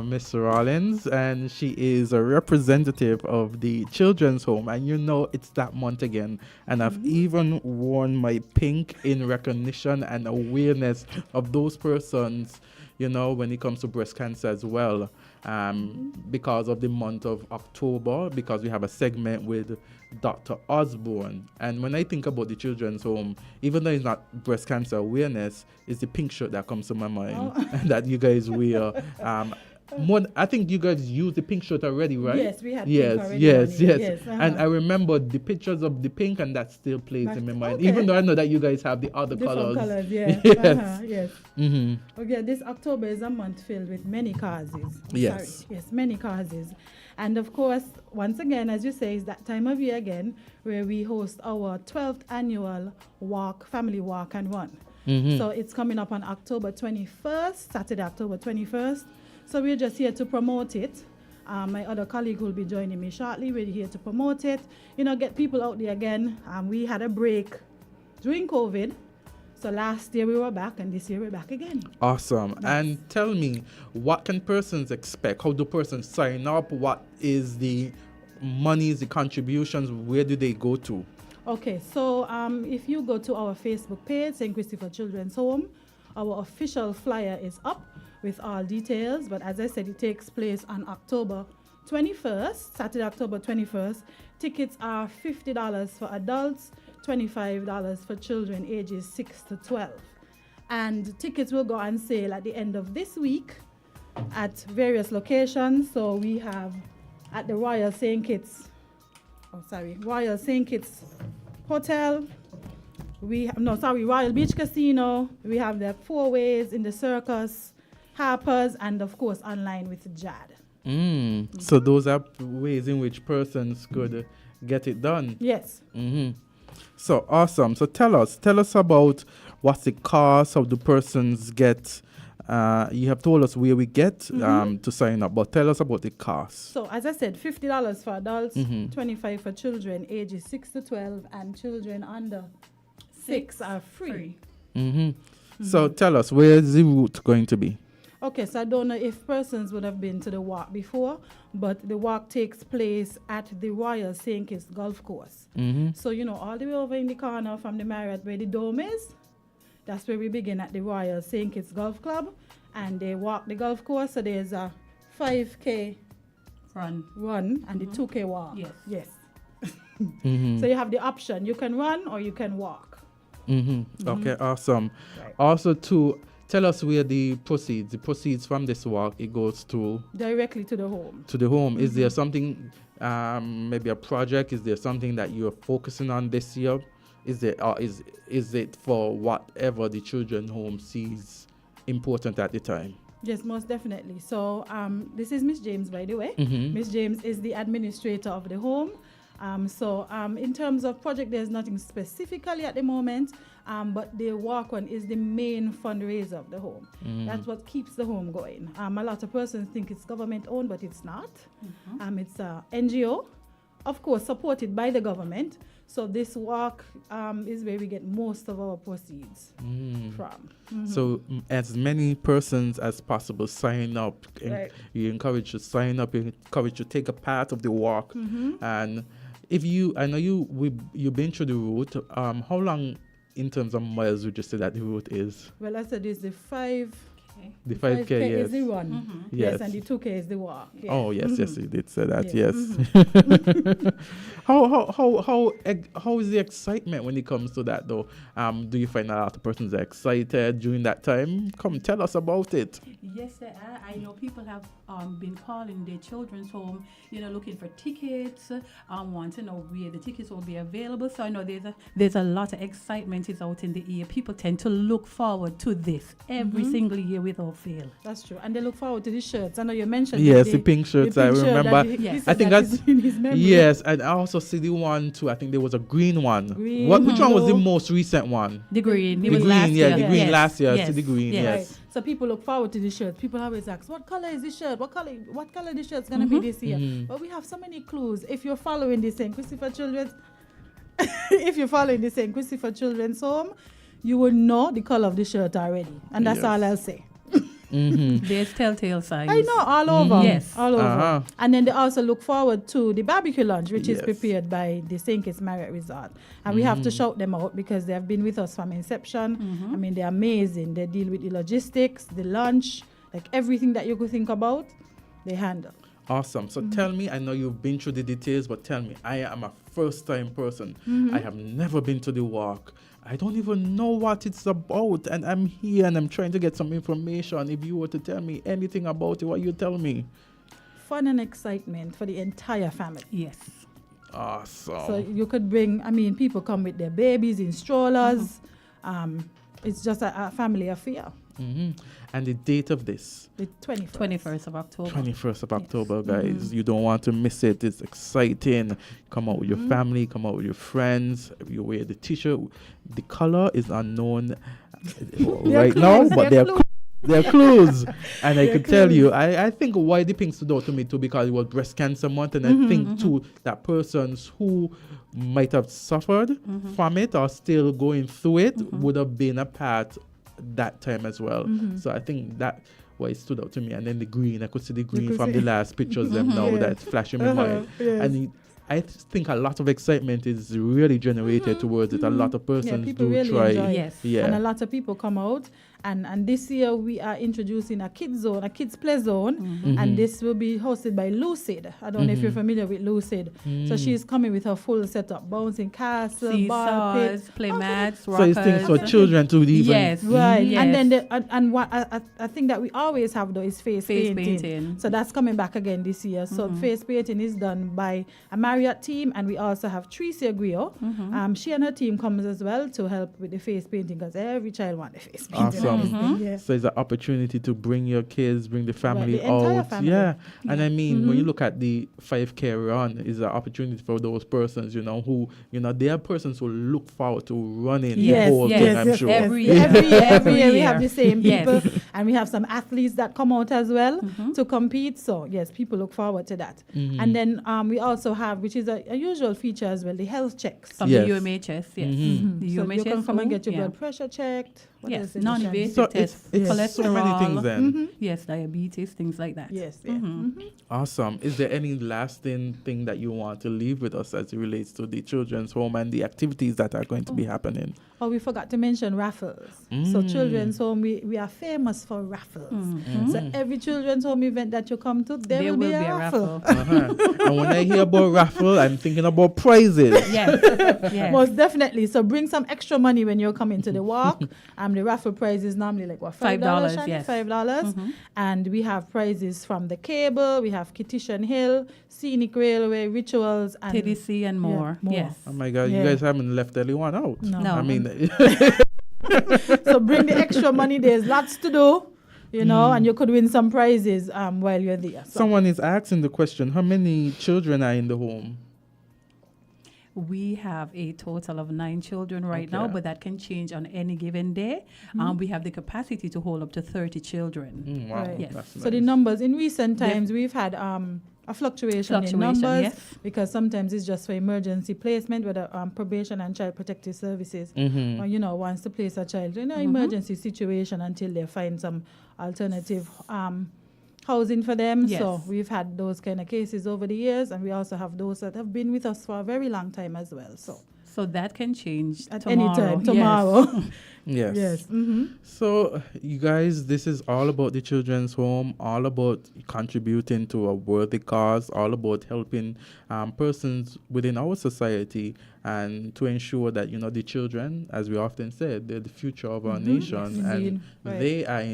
Miss Rollins, and she is a representative of the children's home. And you know it's that month again. And I've even worn my pink in recognition and awareness of those persons, you know, when it comes to breast cancer as well. Because of the month of October, because we have a segment with Dr. Osborne. And when I think about the children's home, even though it's not breast cancer awareness, it's the pink shirt that comes to my mind that you guys wear. I think you guys used the pink shirt already, right? Yes, we had yes, pink already. Yes. And I remember the pictures of the pink, and that still plays in my mind. Even though I know that you guys have the other different colors. Yeah. Yes. Yes. Mm-hmm. Okay, this October is a month filled with many causes. Yes. Sorry. Yes, many causes. And of course, once again, as you say, it's that time of year again where we host our 12th annual family walk and run. Mm-hmm. So it's coming up on October 21st, Saturday, October 21st. So we're just here to promote it. My other colleague will be joining me shortly. We're here to promote it, get people out there again. We had a break during COVID. So last year we were back, and this year we're back again. Awesome. Yes. And tell me, what can persons expect? How do persons sign up? What is the monies, the contributions? Where do they go to? Okay, so if you go to our Facebook page, St. Christopher Children's Home, our official flyer is up with all details. But as I said, it takes place on October 21st, Saturday, October 21st. Tickets are $50 for adults, $25 for children ages 6 to 12. And tickets will go on sale at the end of this week at various locations. So we have at the Royal St. Kitts Hotel. Royal Beach Casino. We have the Four Ways in the Circus, Harper's, and of course online with JAD. So those are ways in which persons could get it done. Yes. So awesome. So tell us about what's the cost, how the persons get. You have told us where we get to sign up, but tell us about the cost. So as I said, $50 for adults, $25 for children ages 6 to 12, and children under 6 are free. So tell us, where is the route going to be? Okay, so I don't know if persons would have been to the walk before, but the walk takes place at the Royal St. Kitts Golf Course. So, all the way over in the corner from the Marriott where the dome is, that's where we begin at the Royal St. Kitts Golf Club, and they walk the golf course. So there's a 5K run and the 2K walk. Yes. So you have the option. You can run or you can walk. Okay, awesome. Right. Also, to tell us where the proceeds from this walk, it goes to directly to the home. To the home. Is there something, maybe a project? Is there something that you're focusing on this year? Is it for whatever the children's home sees important at the time? Yes, most definitely. So this is Miss James, by the way. Miss James is the administrator of the home. In terms of project, there's nothing specifically at the moment, but the walk-on is the main fundraiser of the home. That's what keeps the home going. A lot of persons think it's government-owned, but it's not. It's a NGO, of course, supported by the government. So this walk is where we get most of our proceeds from. So as many persons as possible sign up. Right. You encourage to sign up. You encourage to take a part of the walk. And I know you've been through the route. How long in terms of miles would you say that the route is? Well, I said it's the 5 The 5K, yes. is the run. Yes, and the 2K is the walk. Yeah. Oh yes, yes, you did say that. Yeah. Yes. How is the excitement when it comes to that though? Do you find a lot of persons are excited during that time? Come tell us about it. Yes, there are. I know people have been calling their children's home, looking for tickets, want to know where the tickets will be available. So I know there's a lot of excitement is out in the air. People tend to look forward to this every single year without fail. That's true. And they look forward to the shirts. I know you mentioned Yes, the pink shirts. I remember. Yes. I think that's in his memory. yes, and I also see the one too. I think there was a green one. Green, Which one was the blue. most recent one? The green. The It was green, last yeah, year. the green Yes, last year. I yes, see the green, yes. yes. Right. So people look forward to the shirts. People always ask, what color is the shirt? What color the shirt's gonna be this year? But we have so many clues. If you're following the St. Christopher Children's Children's Home, you will know the color of the shirt already. And that's Yes. all I'll say. There's telltale signs. I know, all over. Yes. All over. Uh-huh. And then they also look forward to the barbecue lunch, which is Yes. prepared by the St. Kitts Marriott Resort. And we have to shout them out because they have been with us from inception. I mean, they're amazing. They deal with the logistics, the lunch, like everything that you could think about, they handle. Awesome. So tell me, I know you've been through the details, but tell me, I am a first-time person. I have never been to the walk. I don't even know what it's about, and I'm here and I'm trying to get some information. If you were to tell me anything about it, what you tell me? Fun and excitement for the entire family. Yes. Awesome. So you could bring, people come with their babies in strollers. It's just a family affair. And the date of this? The 21st. 21st of October. 21st of October, guys. You don't want to miss it. It's exciting. Come out with your family, come out with your friends. You wear the t-shirt. The color is unknown right now, but they're clues. And I could tell you, I think why the pink stood out to me too, because it was breast cancer month, and I think too that persons who might have suffered from it or still going through it would have been a part that time as well. So I think that why it stood out to me. And then the green, I could see the green from the last pictures them now that's flashing in my mind. And I think a lot of excitement is really generated towards it. A lot of persons people do really try. enjoy it. Yes. Yeah. And a lot of people come out. And this year we are introducing a kids zone, a kids play zone, and this will be hosted by Lucid. I don't know if you're familiar with Lucid. So she's coming with her full setup, bouncing castle, ball pit. Seesaws, play mats, So rockers. it's things for children to even. Yes. Right, Yes. and then what I think that we always have though is face painting. painting. So that's coming back again this year. So face painting is done by a Marriott team, and we also have Tricia Guio. She and her team comes as well to help with the face painting because every child wants the face painting. Awesome. Yeah. So it's an opportunity to bring your kids, bring the family the entire out. family. Yeah. And I mean, when you look at the 5K run, is an opportunity for those persons, who, they are persons who look forward to running the whole thing, I'm sure. Every year we have the same people, Yes. and we have some athletes that come out as well to compete. So yes, people look forward to that. And then we also have, which is a usual feature as well, the health checks. From Yes. the UMHS, yes. The So UMHS you can come and home, get your blood pressure checked. What else Yes, is it, Shannon? non-invasive So tests, it's cholesterol. so many things then. Yes, diabetes, things like that. Yes. Yeah. Awesome. Is there any lasting thing that you want to leave with us as it relates to the children's home and the activities that are going to be happening? Oh, we forgot to mention raffles. So children's home, we are famous for raffles. So every children's home event that you come to, there will be a raffle. And when I hear about raffle, I'm thinking about prizes. Yes. yes. Most definitely. So bring some extra money when you're coming to the walk. The raffle prize is normally like what, $5? $5, yes. $5. And we have prizes from the cable. We have Kittition Hill, Scenic Railway, Rituals, and TDC and more. more. Yes. Oh my God, Yeah. you guys haven't left anyone out. No. No. I mean, So bring the extra money. There's lots to do, and you could win some prizes while you're there. So someone is asking the question, how many children are in the home? We have a total of 9 children right now, Okay. but that can change on any given day. We have the capacity to hold up to 30 children. Wow, Right. Yes. that's So the nice. numbers in recent times, we've had a fluctuation in numbers yes. because sometimes it's just for emergency placement, whether probation and child protective services, or wants to place a child in an emergency situation until they find some alternative housing for them. Yes. So we've had those kind of cases over the years, and we also have those that have been with us for a very long time as well. So So that can change at tomorrow. any time Yes. tomorrow. Yes. Yes. Mm-hmm. So, you guys, this is all about the children's home, all about contributing to a worthy cause, all about helping persons within our society, and to ensure that, you know, the children, as we often said, they're the future of our nation, Yes, and indeed. Right. they are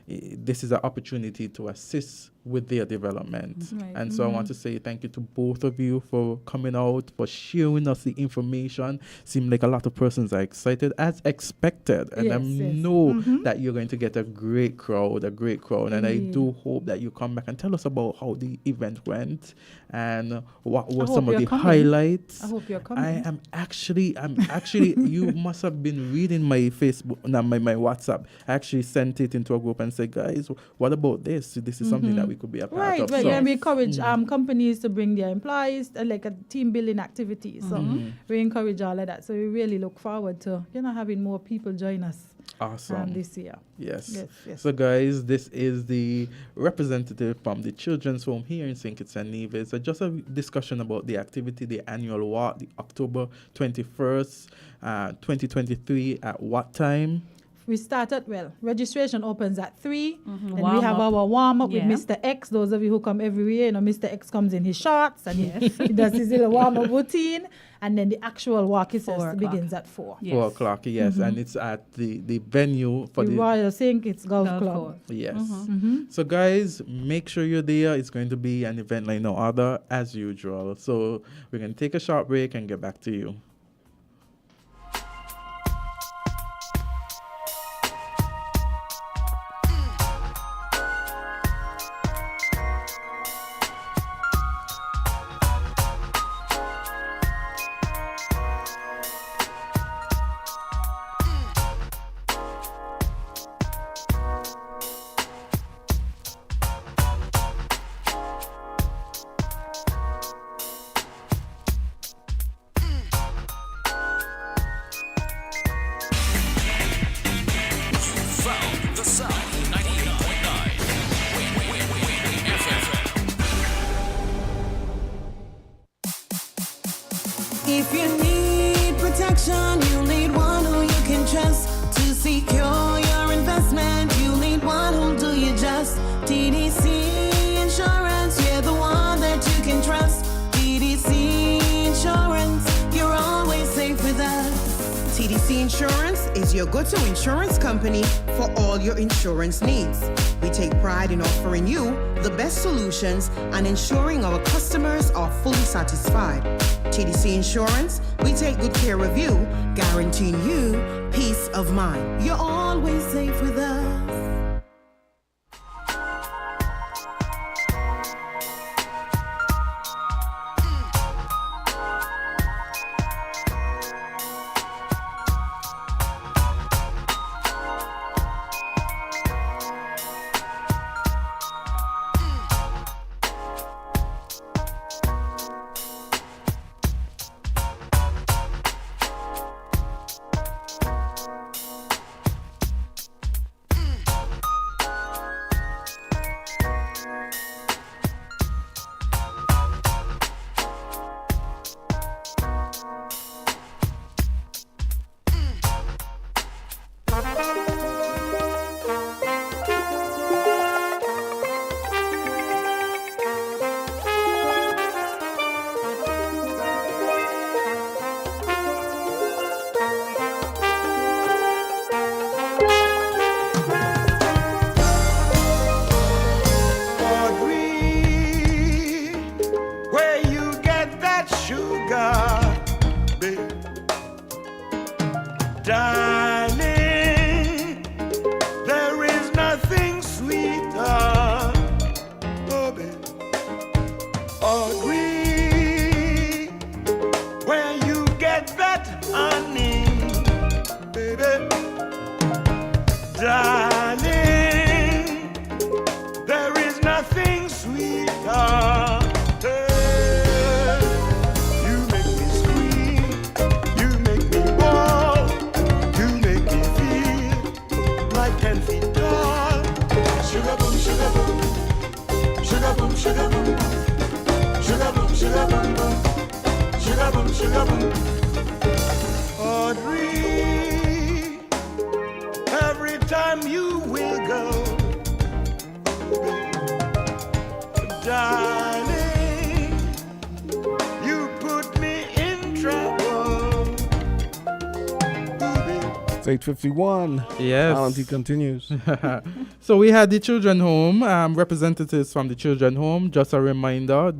this is an opportunity to assist with their development. Right. And so I want to say thank you to both of you for coming out, for sharing us the information. Seem like a lot of persons are excited, as expected. And I Yes, yes. know that you're going to get a great crowd. And I Indeed. do hope that you come back and tell us about how the event went and what were I some hope of the you're coming. highlights. I hope you're coming. I'm actually, you must have been reading my Facebook, no, my WhatsApp. I actually sent it into a group and said, guys, what about this? This is something that we could be a part Right, of. right. So- And we encourage companies to bring their employees, like a team building activity. So we encourage all of that. So we really look forward to, you know, having more people join us Awesome. this year. Yes. Yes, yes. So, guys, this is the representative from the Children's Home here in St. Kitts and Nevis. So just a discussion about the activity, the annual walk, the October 21st, 2023. At what time? We started, registration opens at 3. And we Warm have up. our warm-up Yeah. with Mr. X. Those of you who come every year, you know, Mr. X comes in his shorts and Yes. he does his little warm-up routine. And then the actual walk 4 itself o'clock. begins at 4. Yes. 4 o'clock, yes. And it's at the venue for The the... Royal Sink, it's Golf Golf Club. course. Yes. So, guys, make sure you're there. It's going to be an event like no other, as usual. So we're going to take a short break and get back to you. Found the sound. 98.9. Win FM. If you need protection, you need one who you can trust. To secure your investment, you need one who'll do you just. TDC Insurance, you're the one that you can trust. TDC Insurance, you're always safe with us. TDC Insurance is your go-to insurance company for all your insurance needs. We take pride in offering you the best solutions and ensuring our customers are fully satisfied. TDC Insurance, we take good care of you, guaranteeing you peace of mind. You're always safe with us. Where you get that sugar, babe. Darling, there is nothing sweeter, oh babe. Agree, where you get that honey, baby. Darling, there is nothing sweeter. You make me scream, you make me bawl, you make me feel like 10 feet tall. Sugar boom, sugar boom, sugar boom, sugar boom, sugar boom, sugar boom, boom, sugar boom, sugar boom. Audrey, It's 8:51. Yes. Valentine continues. So we had the children home, representatives from the children home. Just a reminder,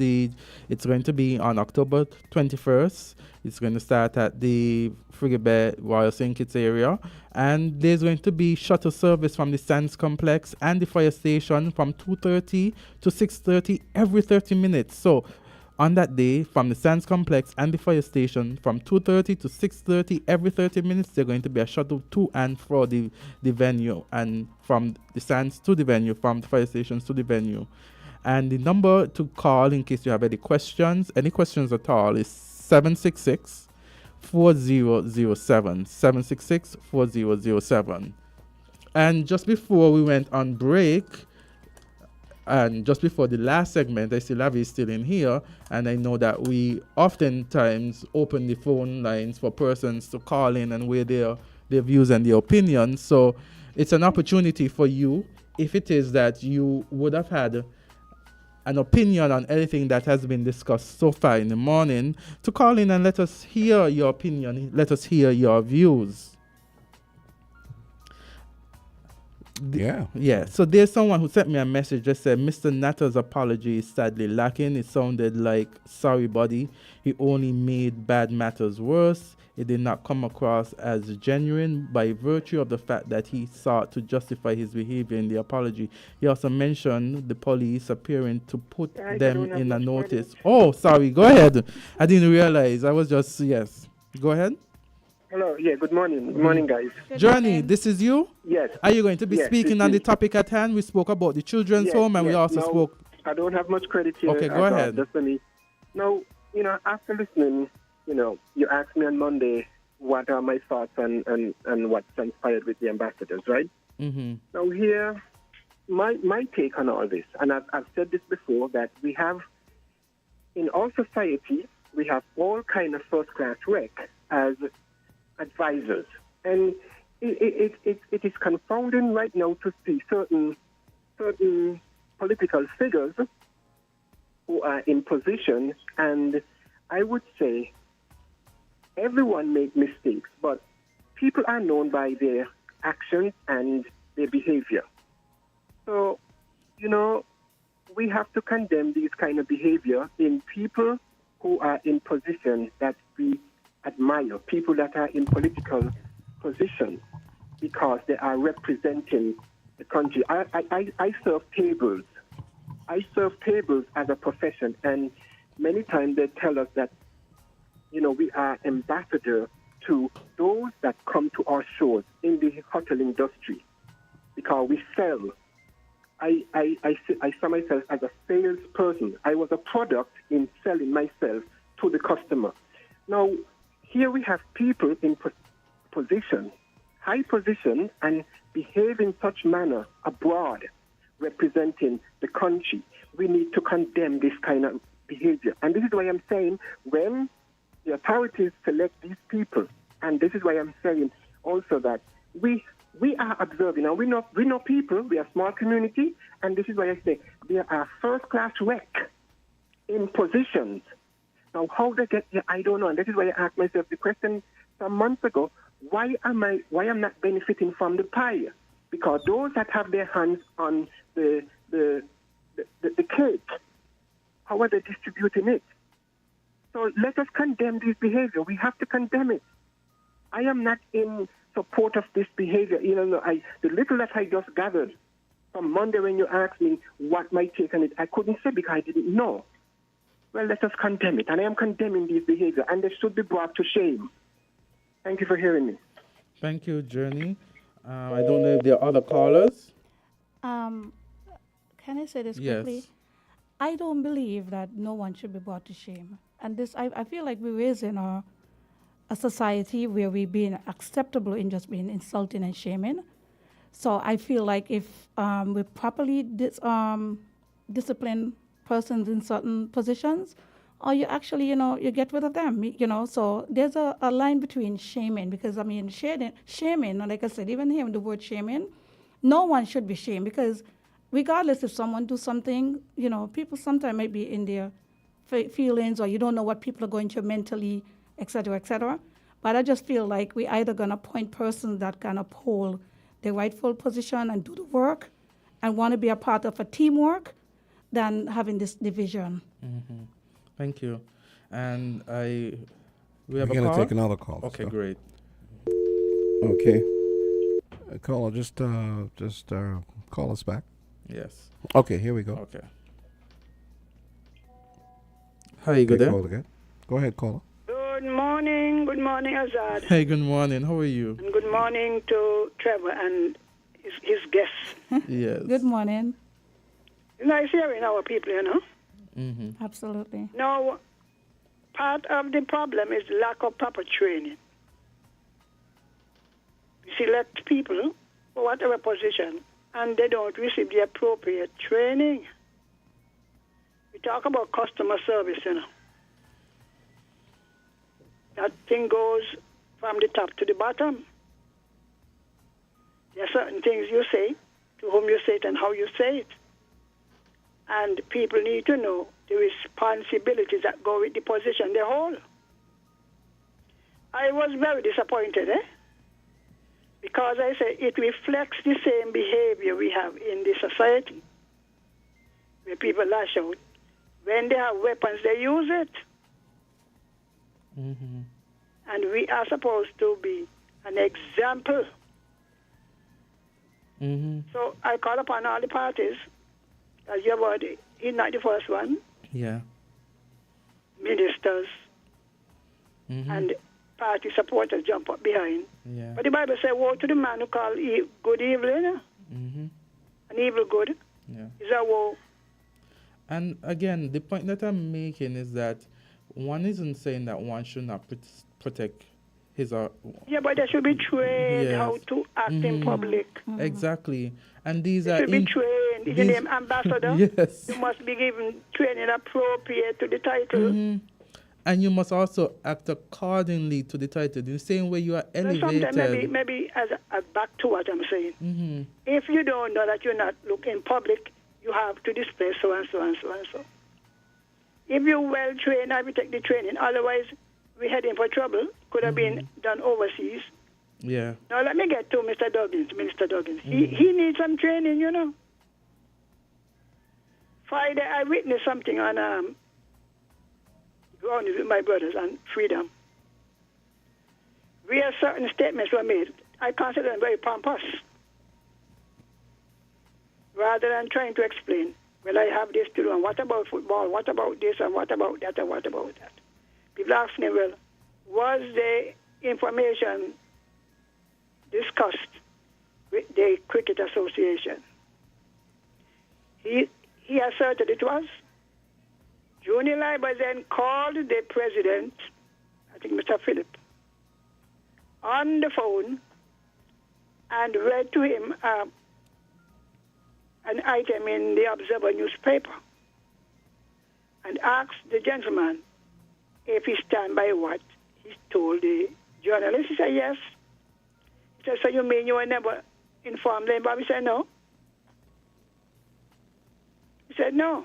it's going to be on October 21st. It's going to start at the Frigate Bay Royal St. Kitts area. And there's going to be shuttle service from the Sands Complex and the fire station from 2:30 to 6:30 every 30 minutes. So on that day, from the Sands Complex and the fire station, from 2:30 to 6:30 every 30 minutes, there's going to be a shuttle to and from the venue, and from the Sands to the venue, from the fire stations to the venue. And the number to call in case you have any questions at all, is 766-4007. 766-4007. And just before we went on break, and just before the last segment, I see Lavi is still in here, and I know that we oftentimes open the phone lines for persons to call in and weigh their views and their opinions. So it's an opportunity for you, if it is that you would have had an opinion on anything that has been discussed so far in the morning, to call in and let us hear your opinion, let us hear your views. Yeah. So there's someone who sent me a message that said, Mr. Natter's apology is sadly lacking. It sounded like, sorry, buddy. He only made bad matters worse. It did not come across as genuine by virtue of the fact that he sought to justify his behavior in the apology. He also mentioned the police appearing to put them in a notice. Oh, sorry. Go ahead. I didn't realize. I was just, yes. Go ahead. Hello. Yeah, good morning. Good morning, guys. Journey, this is you? Yes. Are you going to be speaking on the topic at hand? We spoke about the children's home, and we also spoke. I don't have much credit here. Okay, go ahead. Just for me. Now, after listening, you asked me on Monday what are my thoughts and what transpired with the ambassadors, right? Mm-hmm. Now, here, my take on all this, and I've said this before, that we have, in our society, we have all kind of first-class rec as advisors. And it is confounding right now to see certain political figures who are in position, and I would say everyone makes mistakes, but people are known by their actions and their behavior. So, we have to condemn these kind of behavior in people who are in position that we admire, people that are in political position, because they are representing the country. I serve tables. I serve tables as a profession, and many times they tell us that, we are ambassador to those that come to our shows in the hotel industry, because we sell. I saw myself as a salesperson. I was a product in selling myself to the customer. Now, here we have people in position, high position, and behave in such manner abroad, representing the country. We need to condemn this kind of behavior. And this is why I'm saying, when the authorities select these people, and this is why I'm saying also that we are observing, and we know people, we are a small community, and this is why I say there are first-class rec in positions. Now, how they get here, I don't know, and this is why I asked myself the question some months ago, why am not benefiting from the pie? Because those that have their hands on the cake, how are they distributing it? So let us condemn this behavior. We have to condemn it. I am not in support of this behavior. The little that I just gathered from Monday when you asked me what my take on it, I couldn't say because I didn't know. Well, let us condemn it. And I am condemning this behavior, and they should be brought to shame. Thank you for hearing me. Thank you, Journey. I don't know if there are other callers. Can I say this Yes. quickly? I don't believe that no one should be brought to shame. And this, I feel like we're raising a society where we're being acceptable in just being insulting and shaming. So I feel like if we properly discipline persons in certain positions, or you actually, you get rid of them, So there's a line between shaming, because, shaming, like I said, even hearing the word shaming, no one should be shamed, because regardless if someone do something, people sometimes might be in their feelings, or you don't know what people are going through mentally, et cetera, et cetera. But I just feel like we either going to appoint persons that can uphold the rightful position and do the work and want to be a part of a teamwork than having this division. Mm-hmm. Thank you. And we have We're a gonna call? take another call. Okay, so. great. Okay. Caller, just call us back. Yes. Okay, here we go. Okay. Hi, good day. Call again. Go ahead, caller. Good morning, Azard. Hey, good morning. How are you? And good morning to Trevor and his guests. Yes. Good morning. It's nice hearing our people, you know. Mm-hmm. Absolutely. Now, part of the problem is lack of proper training. You select people for whatever position, and they don't receive the appropriate training. We talk about customer service, you know. That thing goes from the top to the bottom. There are certain things you say, to whom you say it, and how you say it. And people need to know the responsibilities that go with the position they hold. I was very disappointed, because I say it reflects the same behavior we have in the society, where people lash out. When they have weapons, they use it. Mm-hmm. And we are supposed to be an example. Mm-hmm. So I call upon all the parties, as you have already, he's not the first one, Yeah. ministers Mm-hmm. and party supporters jump up behind. Yeah. But the Bible says, woe to the man who call good evil, you know? Mm-hmm. And evil good. Yeah. Is a woe. And again, the point that I'm making is that one isn't saying that one should not protect his or Yeah, but they should be trained Yes. how to act in public. Exactly. And these They are should be trained. Is your name ambassador? Yes. You must be given training appropriate to the title. Mm-hmm. And you must also act accordingly to the title. The same way you are Well, elevated. sometimes maybe as back to what I'm saying. Mm-hmm. If you don't know that you're not looking in public, you have to display so and so and so and so. If you're well trained, I will take the training. Otherwise, we're heading for trouble. Could have been done overseas. Yeah. Now, let me get to Mr. Doggins, Minister Doggins. He needs some training, you know. Friday, I witnessed something on ground with my brothers on freedom, where certain statements were made. I consider them very pompous. Rather than trying to explain, well, I have this to do, and what about football? What about this, and what about that, and what about that? People ask me, well, was the information discussed with the Cricket Association? He asserted it was. Junior Liber then called the president, I think Mr. Philip, on the phone and read to him an item in the Observer newspaper and asked the gentleman if he stand by what he told the journalist. He said, yes. He said, so you mean you were never informed them? But he said, no. He said, no.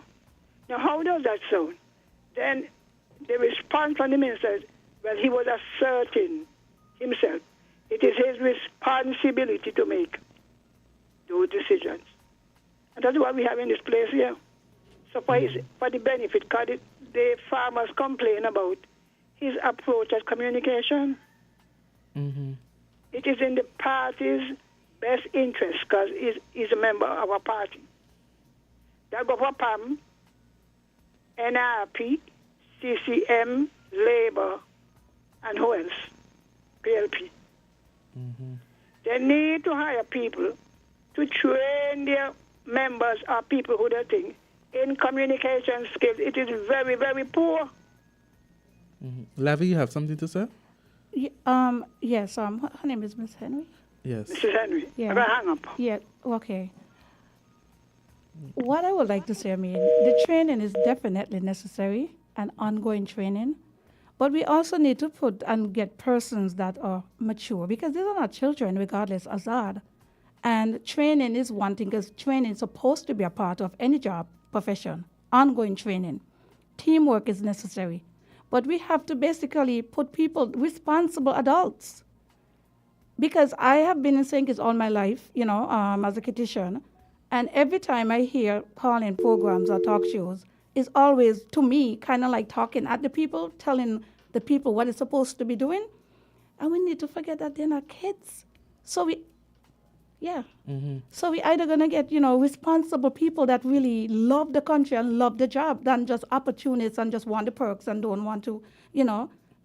Now, how does that sound? Then the response from the minister is, well, he was asserting himself. It is his responsibility to make those decisions. And that's what we have in this place here. So for the benefit, because the farmers complain about his approach at communication. Mm-hmm. It is in the party's best interest, because he's a member of our party. That go for PAM, NRP, CCM, Labour, and who else? PLP. Mm-hmm. They need to hire people to train their members or people who they think in communication skills. It is very, very poor. Mm-hmm. Lavi, you have something to say? Yes. Her name is Miss Henry. Yes. Mrs. Henry. Yeah. I'm going to hang up. Yeah. Okay. What I would like to say, I mean, the training is definitely necessary and ongoing training, but we also need to put and get persons that are mature, because these are not children, regardless, Azard. And training is one thing, because training is supposed to be a part of any job, profession, ongoing training. Teamwork is necessary. But we have to basically put people, responsible adults. Because I have been in St. Kitts all my life, as a Kittitian, and every time I hear call-in programs or talk shows, it's always, to me, kind of like talking at the people, telling the people what it's supposed to be doing. And we need to forget that they're not kids. So we either going to get, responsible people that really love the country and love the job than just opportunists and just want the perks and don't want to,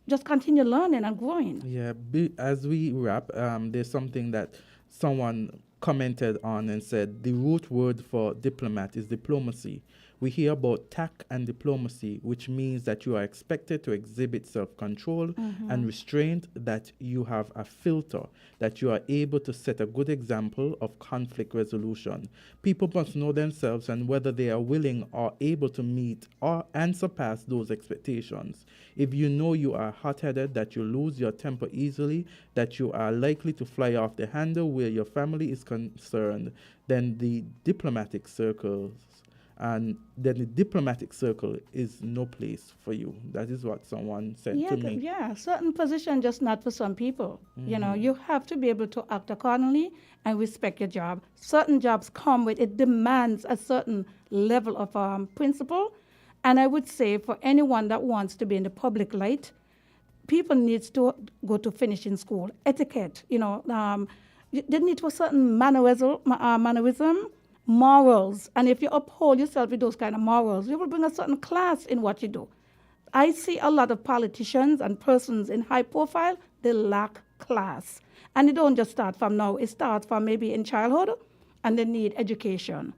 just continue learning and growing. Yeah, as we wrap, there's something that someone commented on and said the root word for diplomat is diplomacy. We hear about tact and diplomacy, which means that you are expected to exhibit self-control and restraint, that you have a filter, that you are able to set a good example of conflict resolution. People must know themselves and whether they are willing or able to meet and surpass those expectations. If you know you are hot-headed, that you lose your temper easily, that you are likely to fly off the handle where your family is concerned, then the diplomatic circle is no place for you. That is what someone said to me. Yeah, certain position just not for some people. You have to be able to act accordingly and respect your job. Certain jobs come with, it demands a certain level of principle. And I would say for anyone that wants to be in the public light, people needs to go to finishing school. Etiquette, they need to a certain mannerism, morals. And if you uphold yourself with those kind of morals, you will bring a certain class in what you do. I see a lot of politicians and persons in high profile, they lack class. And it don't just start from now. It starts from maybe in childhood, and they need education.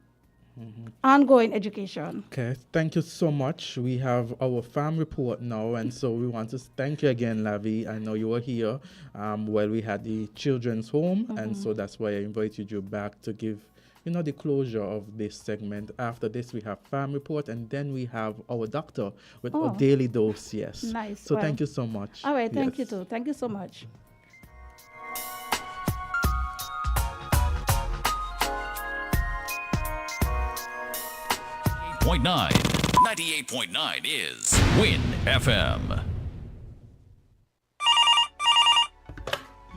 Ongoing education. Okay, thank you so much. We have our farm report now, and so we want to thank you again, Lavi. I know you were here while we had the children's home, and so that's why I invited you back to give the closure of this segment. After this, we have farm report, and then we have our doctor with a daily dose. Yes. Nice. So thank you so much. All right. Thank you too. Thank you so much. .9. 98.9 is Win FM.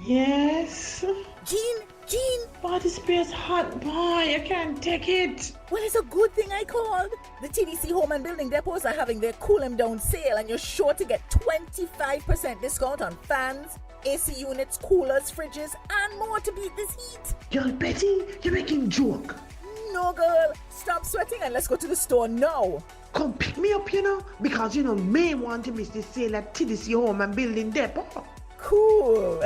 Yes. Jean. Body spray's hot, boy. I can't take it. Well, it's a good thing I called. The TDC Home and Building Depots are having their Cool 'em Down sale, and you're sure to get 25% discount on fans, AC units, coolers, fridges, and more to beat this heat. Girl, Betty, you're making joke. No, girl. Stop sweating and let's go to the store now. Come pick me up, because may want to miss the sale at TDC Home and Building Depot. Cool.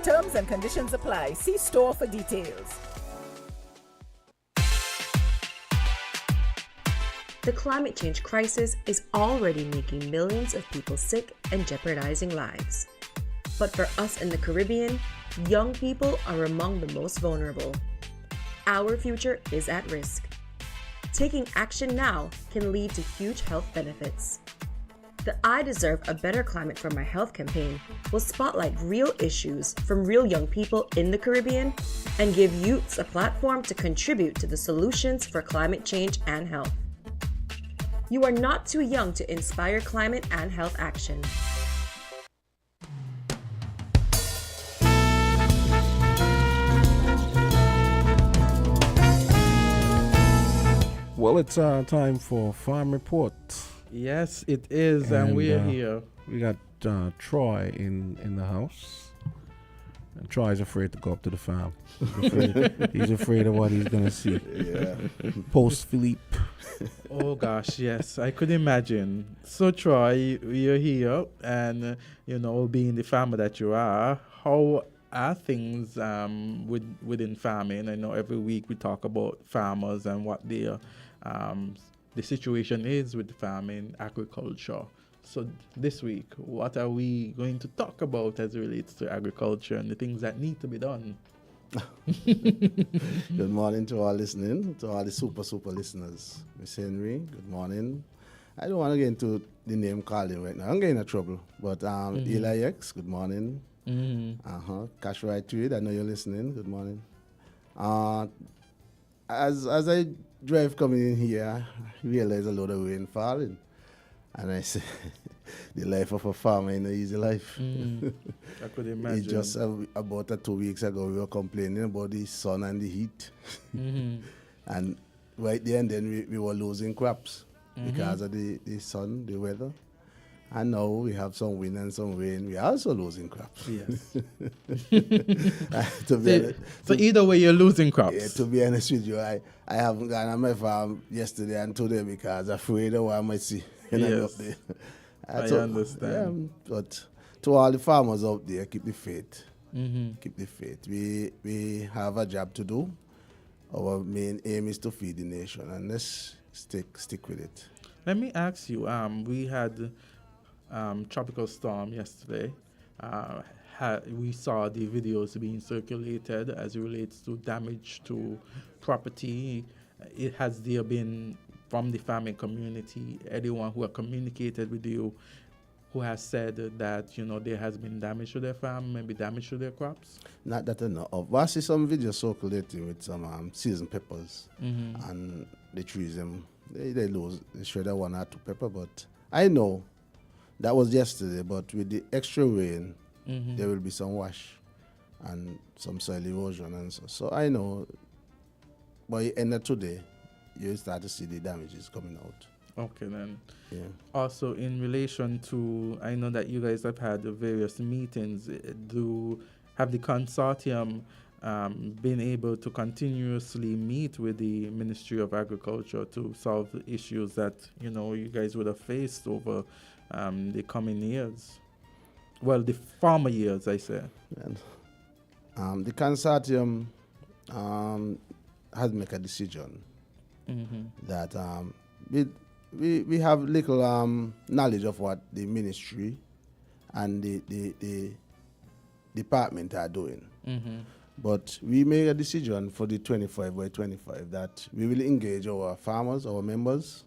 Terms and conditions apply. See store for details. The climate change crisis is already making millions of people sick and jeopardizing lives. But for us in the Caribbean, young people are among the most vulnerable. Our future is at risk. Taking action now can lead to huge health benefits. The I Deserve a Better Climate for My Health campaign will spotlight real issues from real young people in the Caribbean and give youths a platform to contribute to the solutions for climate change and health. You are not too young to inspire climate and health action. Well, it's time for Farm Report. Yes, it is, and we're here. We got Troy in the house. And Troy's afraid to go up to the farm. He's afraid of what he's going to see. Yeah. Post Philippe. Oh, gosh, yes. I could imagine. So, Troy, you're here, and, being the farmer that you are, how are things within farming? I know every week we talk about farmers and what their the situation is with farming, agriculture. So this week, what are we going to talk about as it relates to agriculture and the things that need to be done? Good morning to all listening, to all the super listeners. Miss Henry, good morning. I don't want to get into the name calling right now. I'm getting in trouble. But Eli X, good morning. Cash Right Trade, I know you're listening. Good morning. As I drive coming in here, I realized a lot of rain falling. And I said, the life of a farmer ain't an easy life. I could imagine. It just about 2 weeks ago, we were complaining about the sun and the heat. And right there and then we were losing crops because of the sun, the weather. And now we have some wind and some rain. We are also losing crops. Yes. So either way, you're losing crops. Yeah, to be honest with you, I haven't gone on my farm yesterday and today because I'm afraid of what I might see. Yes. I understand. But to all the farmers out there, keep the faith. Mm-hmm. Keep the faith. We have a job to do. Our main aim is to feed the nation, and let's stick with it. Let me ask you. We had tropical storm yesterday. We saw the videos being circulated as it relates to damage to property. Has there been, from the farming community, anyone who has communicated with you who has said that, there has been damage to their farm, maybe damage to their crops? Not that I know of. I see some videos circulating with some seasoned peppers, and the trees, they shred 1 or 2 pepper, but I know that was yesterday, but with the extra rain, there will be some wash and some soil erosion and so. So I know by the end of today, you'll start to see the damages coming out. Okay, then. Yeah. Also, in relation to, I know that you guys have had various meetings. Have the consortium been able to continuously meet with the Ministry of Agriculture to solve the issues that, you guys would have faced over the coming years? Well, the former years, I say. And, the consortium has made a decision that we have little knowledge of what the ministry and the department are doing. But we made a decision for the 25 by 25 that we will engage our farmers, our members,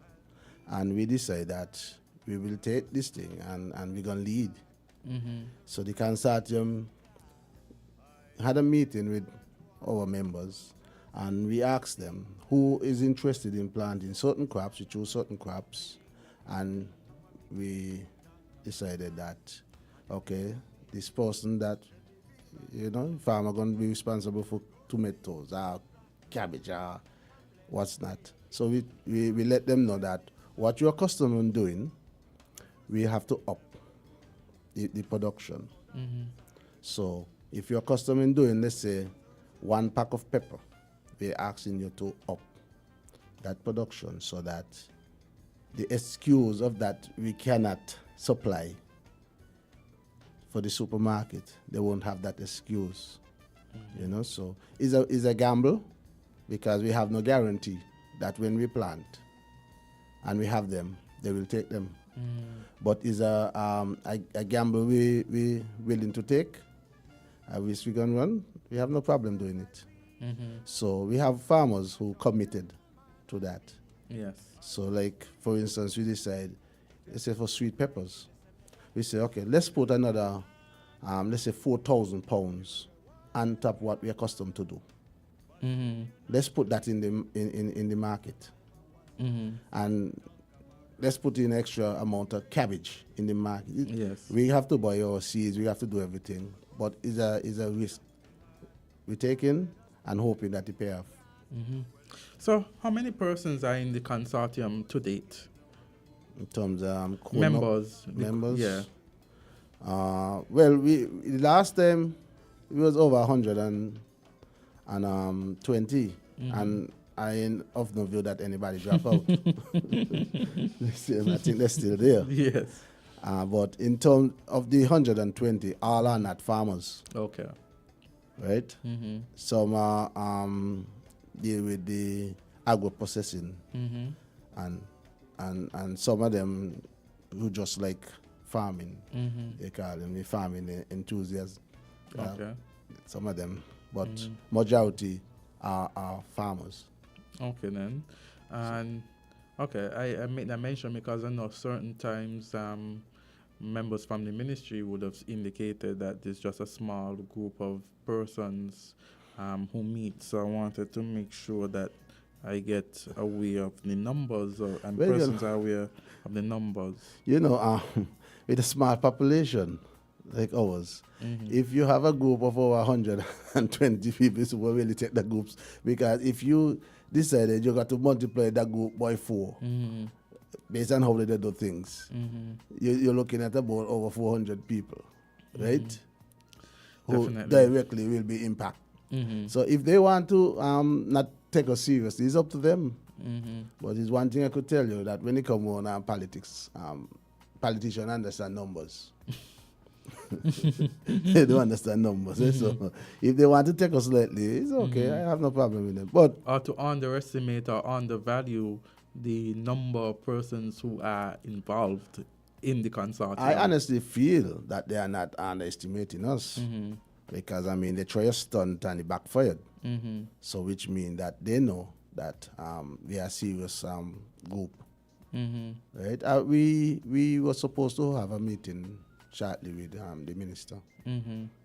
and we decide that we will take this thing and we're going to lead. So the consortium had a meeting with our members, and we asked them who is interested in planting certain crops. We chose certain crops, and we decided that, okay, this person that, farmer going to be responsible for tomatoes or cabbage or what's not. So we let them know that what you're accustomed to doing, we have to up the production. So if you're accustomed in doing, let's say, 1 pack of pepper, we're asking you to up that production so that the excuse of that we cannot supply for the supermarket, they won't have that excuse. So it's a gamble because we have no guarantee that when we plant and we have them, they will take them. But it's a gamble we willing to take. I wish we can run. We have no problem doing it. So we have farmers who committed to that. Yes. So like, for instance, we decide, let's say for sweet peppers, we say, okay, let's put another, let's say 4,000 pounds on top of what we're accustomed to do. Let's put that in the market. And let's put in extra amount of cabbage in the market. Yes. We have to buy our seeds, we have to do everything, but it's a risk we take in and hoping that it pay off. So how many persons are in the consortium to date? In terms of members? Yeah. Well, we last time it was over 120, and I ain't of no view that anybody drop out. I think they're still there. Yes. But in terms of the 120, all are not farmers. Okay. Right? Some are deal with the agro processing, and some of them who just like farming. They call them the farming enthusiasts. Okay. Some of them, but majority are farmers. Okay then, and okay, I made that mention because I know certain times members from the ministry would have indicated that there's just a small group of persons who meet. So I wanted to make sure that I get aware of the numbers, and Well, persons are aware of the numbers. You know, with a small population like ours, if you have a group of over 120 people, so we'll really take the groups. Because if you decided you got to multiply that group by 4, based on how they do things, you're looking at about over 400 people, right? Who directly will be impacted. So if they want to not take us seriously, it's up to them. But it's one thing I could tell you, that when it comes on politics, politicians understand numbers. They don't understand numbers. So if they want to take us lightly, it's okay. I have no problem with them. But or to underestimate or undervalue the number of persons who are involved in the consortium. I honestly feel that they are not underestimating us. Because, I mean, they try a stunt and it backfired. So which means that they know that we are a serious group. Right? We were supposed to have a meeting shortly with the minister.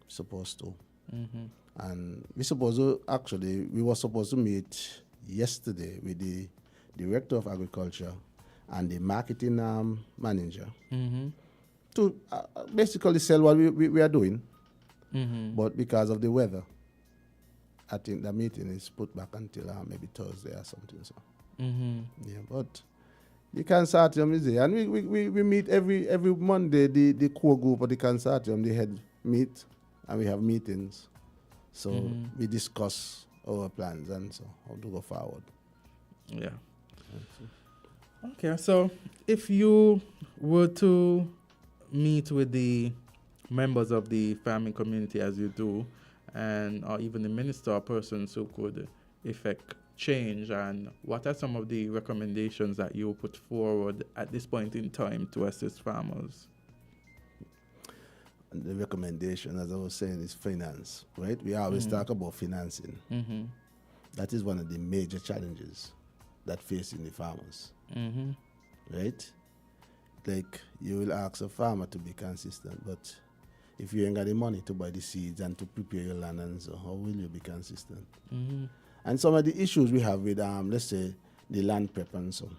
Supposed to. And we were supposed to meet yesterday with the director of agriculture and the marketing manager to basically sell what we are doing. But because of the weather, I think the meeting is put back until maybe Thursday or something. So, yeah, but the consortium is there, and we meet every Monday. The core group of the consortium, the head meet, and we have meetings. So we discuss our plans and so how to go forward. Yeah. Okay, so if you were to meet with the members of the farming community as you do, and or even the minister or persons who could effect change, and what are some of the recommendations that you put forward at this point in time to assist farmers? And the recommendation, as I was saying, is finance, right? We always talk about financing. That is one of the major challenges that facing the farmers, right? Like, you will ask a farmer to be consistent, but if you ain't got the money to buy the seeds and to prepare your land, and so how will you be consistent? And some of the issues we have with, let's say, the land prep and so,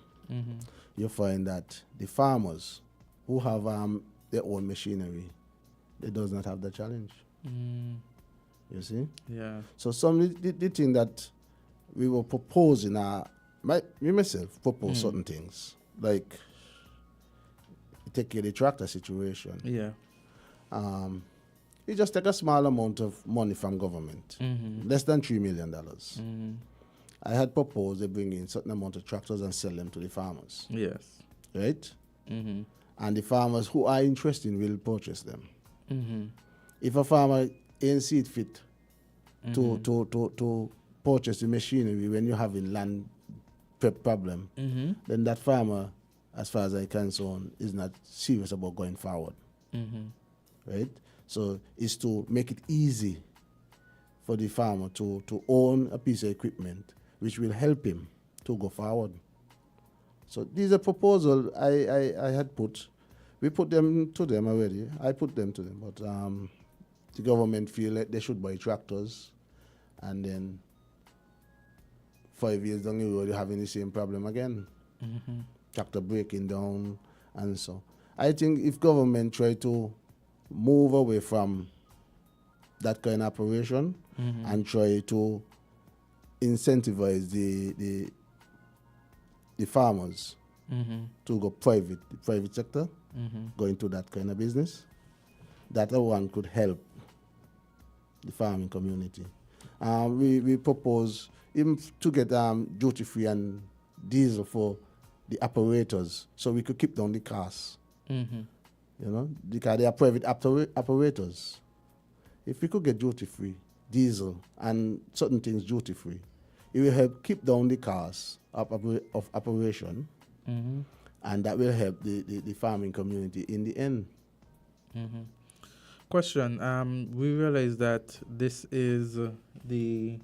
you find that the farmers who have their own machinery, they does not have the challenge. You see? Yeah. So some of the thing that we were proposing, me myself propose certain things, like take care of the tractor situation. Yeah. You just take a small amount of money from government, less than $3 million. I had proposed they bring in certain amount of tractors and sell them to the farmers. Yes. Right? And the farmers who are interested will purchase them. If a farmer ain't see it fit to purchase the machinery when you're having land prep problem, then that farmer, as far as I can concerned, is not serious about going forward. Right? So it's to make it easy for the farmer to own a piece of equipment which will help him to go forward. So these are proposals I had put. We put them to them already. I put them to them, but the government feel like they should buy tractors, and then 5 years down the road you're having the same problem again. Tractor breaking down and so. I think if government try to move away from that kind of operation and try to incentivize the farmers to go private sector, go into that kind of business, that one could help the farming community. We propose even to get duty-free and diesel for the operators, so we could keep down the costs. You know, because they are private operators. If we could get duty-free diesel and certain things duty-free, it will help keep down the costs of operation, and that will help the farming community in the end. Question, we realize that this is the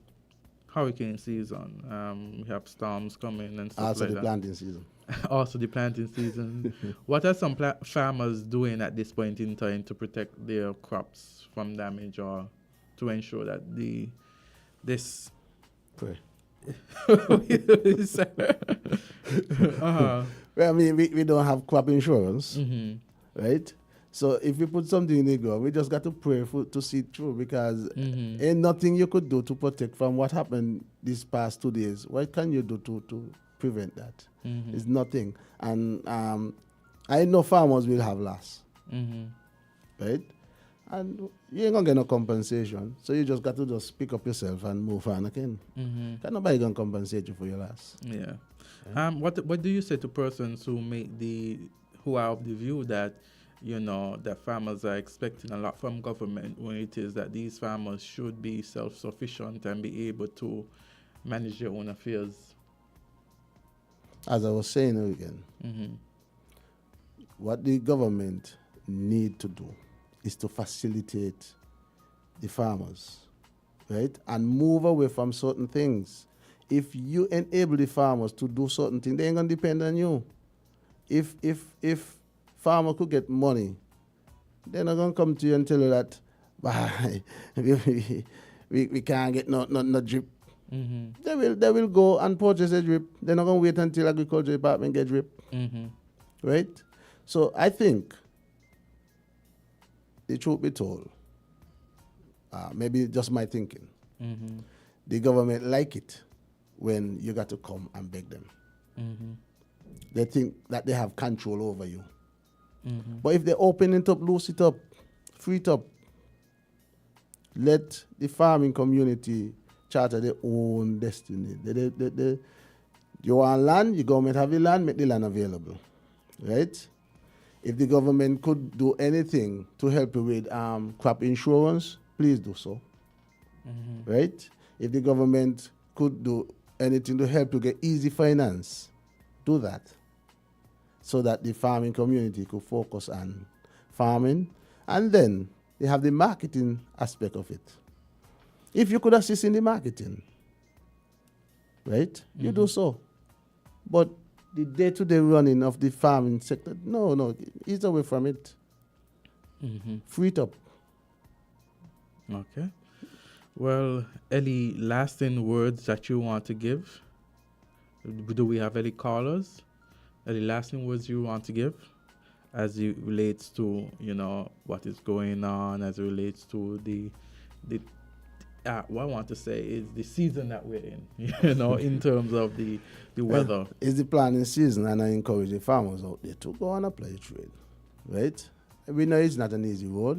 hurricane season. We have storms coming and stuff also like the that. planting season. Also the planting season. What are some farmers doing at this point in time to protect their crops from damage, or to ensure that this Pray. Well, I mean, we don't have crop insurance, Mhm. right? So if we put something in the ground, we just got to pray to see it through because Mhm. ain't nothing you could do to protect from what happened these past 2 days. What can you do to prevent that? Mhm. It's nothing. And I know farmers will have loss, Mhm. right? And you ain't gonna get no compensation. So you just got to just pick up yourself and move on again. Mhm. Can nobody gonna compensate you for your loss? Yeah. What do you say to persons who who are of the view that that farmers are expecting a lot from government when it is that these farmers should be self-sufficient and be able to manage their own affairs? As I was saying again, what the government need to do is to facilitate the farmers, right? And move away from certain things. If you enable the farmers to do certain things, they ain't gonna depend on you. If farmer could get money, they're not gonna come to you and tell you that we can't get no drip. They will go and purchase a drip. They're not gonna wait until agriculture department get drip. Right? So I think the truth be told, maybe just my thinking. The government like it when you got to come and beg them. They think that they have control over you. But if they open it up, loose it up, free it up, let the farming community charter their own destiny. You want land, the government have the land, make the land available. Right? If the government could do anything to help you with crop insurance, please do so. Right? If the government could do anything to help you get easy finance, do that. So that the farming community could focus on farming. And then they have the marketing aspect of it. If you could assist in the marketing, right, you do so. But the day-to-day running of the farming sector, no, ease away from it. Free it up. Okay. Well, any lasting words that you want to give? Do we have any callers? Any lasting words you want to give as it relates to, what is going on, as it relates to the what I want to say is the season that we're in, in terms of the weather. Well, it's the planting season, and I encourage the farmers out there to go and apply trade, right? We know it's not an easy road.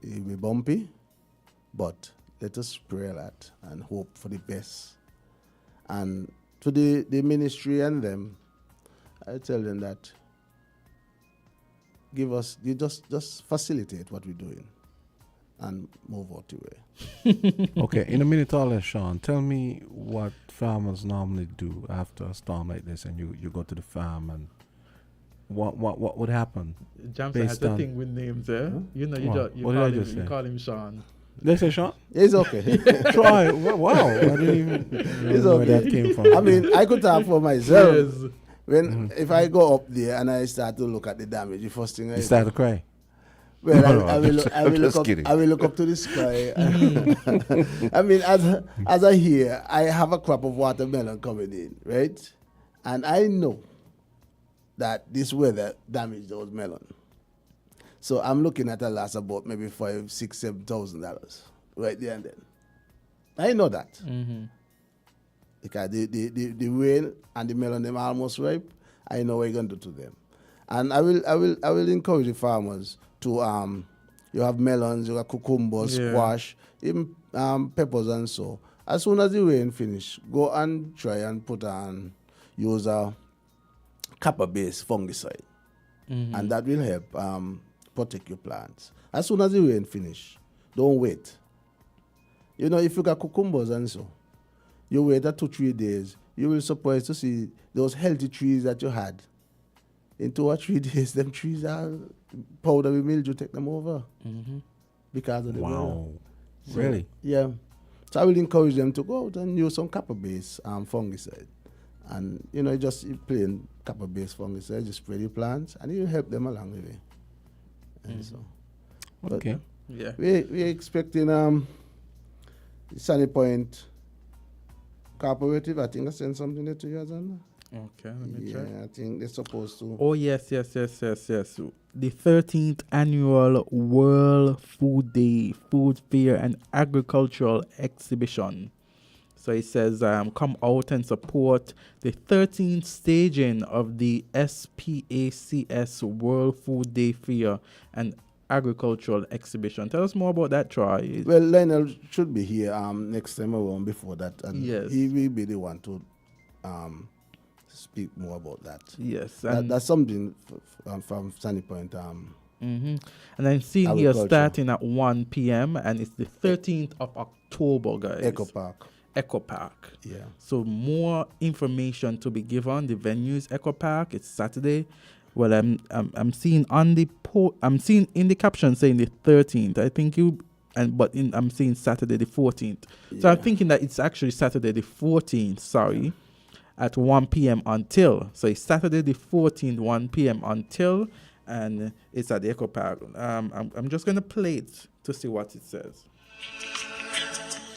It will be bumpy, but let us pray a lot and hope for the best. And to the ministry and them, I tell them that you just facilitate what we're doing and move out the way. Okay, in a minute or less, Sean, tell me what farmers normally do after a storm like this, and you go to the farm, and what would happen? Jamson has a thing with names, eh? Huh? You call him Sean. Did I say Sean? It's okay. Try. Wow, I didn't even it's know okay. where that came from. I mean, I could talk for myself. Yes. If I go up there and I start to look at the damage, the first thing You start to cry. Well, I will look up to the sky. I mean, as I hear, I have a crop of watermelon coming in, right? And I know that this weather damaged those melon. So I'm looking at a loss about maybe $5,000, $6,000, $7,000 right there and then. I know that. Because the rain and the melon them are almost ripe. I know what you're gonna do to them. And I will encourage the farmers to you have melons, you have cucumbers, squash, even peppers and so. As soon as the rain finish, go and try and use a copper-based fungicide. And that will help protect your plants. As soon as the rain finish, don't wait. If you got cucumbers and so, you wait 2-3 days, you will be surprised to see those healthy trees that you had. In 2 or 3 days, them trees are powder with mildew take them over because of the weather. So, really? Yeah. So I will encourage them to go out and use some copper-based fungicide. And, just plain copper-based fungicide, just spray the plants, and it will help them along the way. And so. Okay. We're expecting Sunny Point cooperative. I think I sent something there to you, Azard. Okay, let me check. Yeah, I think they're supposed to. Oh, yes. The 13th annual World Food Day, Food Fair and Agricultural Exhibition. So it says, come out and support the 13th staging of the SPACS World Food Day Fair and Agricultural Exhibition. Tell us more about that, Troy. Well, Lionel should be here next time around before that. And Yes. he will be the one to speak more about that. Yes. That's something from Sunny Point. And I'm seeing here starting at 1 p.m. and it's the 13th of October, guys. Echo Park. Yeah. So more information to be given. The venue is Echo Park. It's Saturday. Well, I'm seeing on the I'm seeing in the caption saying the 13th. I think I'm seeing Saturday the 14th. So I'm thinking that it's actually Saturday the 14th. Sorry, at 1 p.m. until. So it's Saturday the 14th, 1 p.m. until, and it's at the Echo Park. I'm just gonna play it to see what it says.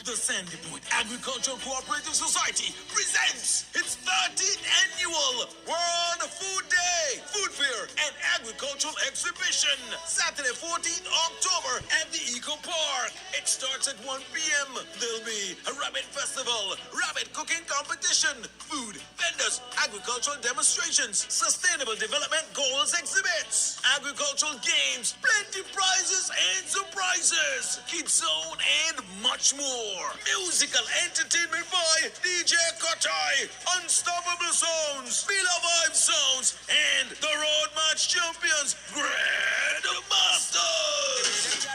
The Sandy Point Agricultural Cooperative Society presents its 13th annual World Food Day, Food Fair, and Agricultural Exhibition, Saturday 14th October at the Eco Park. It starts at 1 p.m. There'll be a rabbit festival, rabbit cooking competition, food, vendors, agricultural demonstrations, sustainable development goals exhibits, agricultural games, plenty prizes and surprises, kids zone, and much more. Musical entertainment by DJ Kotai, Unstoppable Sounds, Villa Vibe Sounds, and the Road Match Champions, Grand Masters.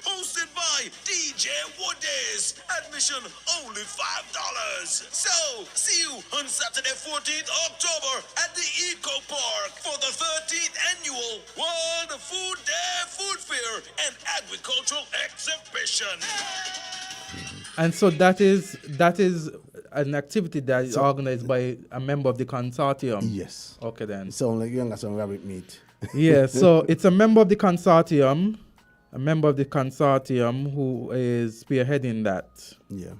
Hosted by DJ Woodies. Admission only $5. So, see you on Saturday 14th October at the Eco Park for the 13th annual World Food Day, Food Fair, and Agricultural Exhibition. And so that is an activity that is organized by a member of the consortium. Yes. Okay then. So like you got some rabbit meat. Yeah, so it's a member of the consortium, who is spearheading that. Yeah.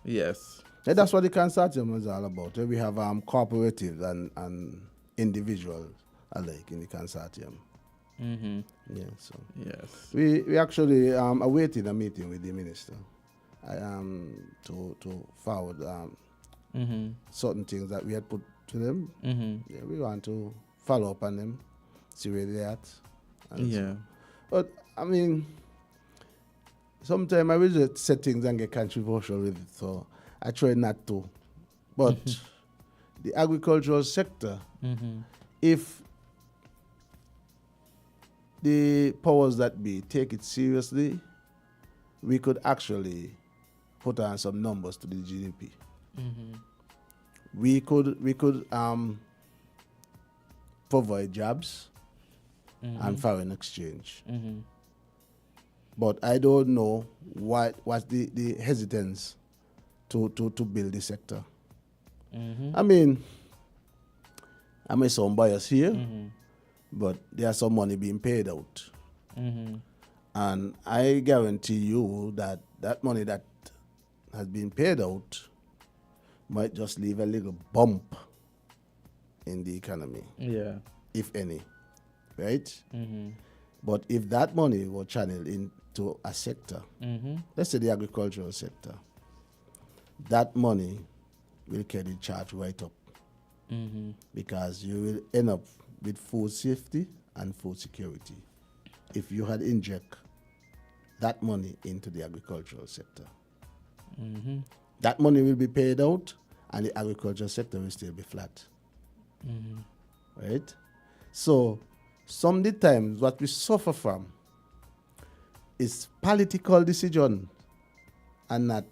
Yes. Yeah, that's what the consortium is all about. We have cooperatives and individuals alike in the consortium. Mm-hmm. Yeah, so yes, we actually awaited a meeting with the minister to forward certain things that we had put to them. Mm-hmm. Yeah, we want to follow up on them, see where they're at. Yeah, but I mean, sometimes I will just say things and get controversial with it, so I try not to. But the agricultural sector, if the powers that be take it seriously, we could actually put on some numbers to the GDP. We could provide jobs and foreign exchange. But I don't know what's the hesitance to build the sector. I mean, I may sound biased here, but there's some money being paid out. And I guarantee you that that money that has been paid out might just leave a little bump in the economy. Yeah. If any. Right? But if that money were channeled into a sector, let's say the agricultural sector, that money will carry charge right up. Because you will end up with food safety and food security if you had inject that money into the agricultural sector. That money will be paid out and the agricultural sector will still be flat. Right? So, some of the times what we suffer from is political decision and not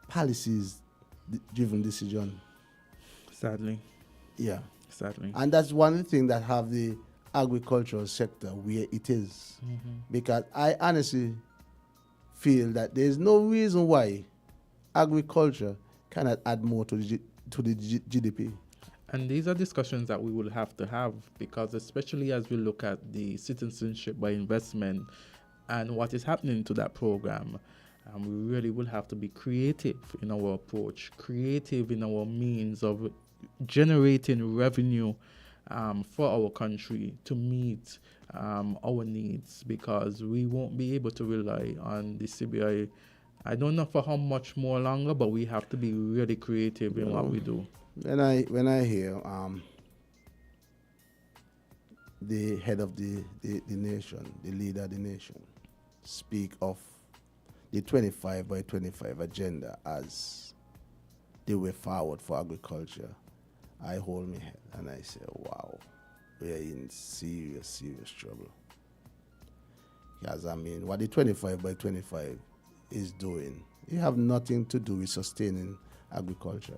policies-driven decision. Sadly. Yeah. Sadly. And that's one thing that have the agricultural sector where it is. Because I honestly feel that there's no reason why agriculture cannot add more to the GDP. And these are discussions that we will have to have, because especially as we look at the citizenship by investment and what is happening to that program, And we really will have to be creative in our approach, creative in our means of generating revenue for our country to meet our needs, because we won't be able to rely on the CBI. I don't know for how much more longer, but we have to be really creative in what we do. When I hear the head of the nation, the leader of the nation, speak of the 25 by 25 agenda as the way forward for agriculture, I hold my head and I say, wow, we are in serious, serious trouble. Because I mean, what the 25 by 25 is doing, it have nothing to do with sustaining agriculture.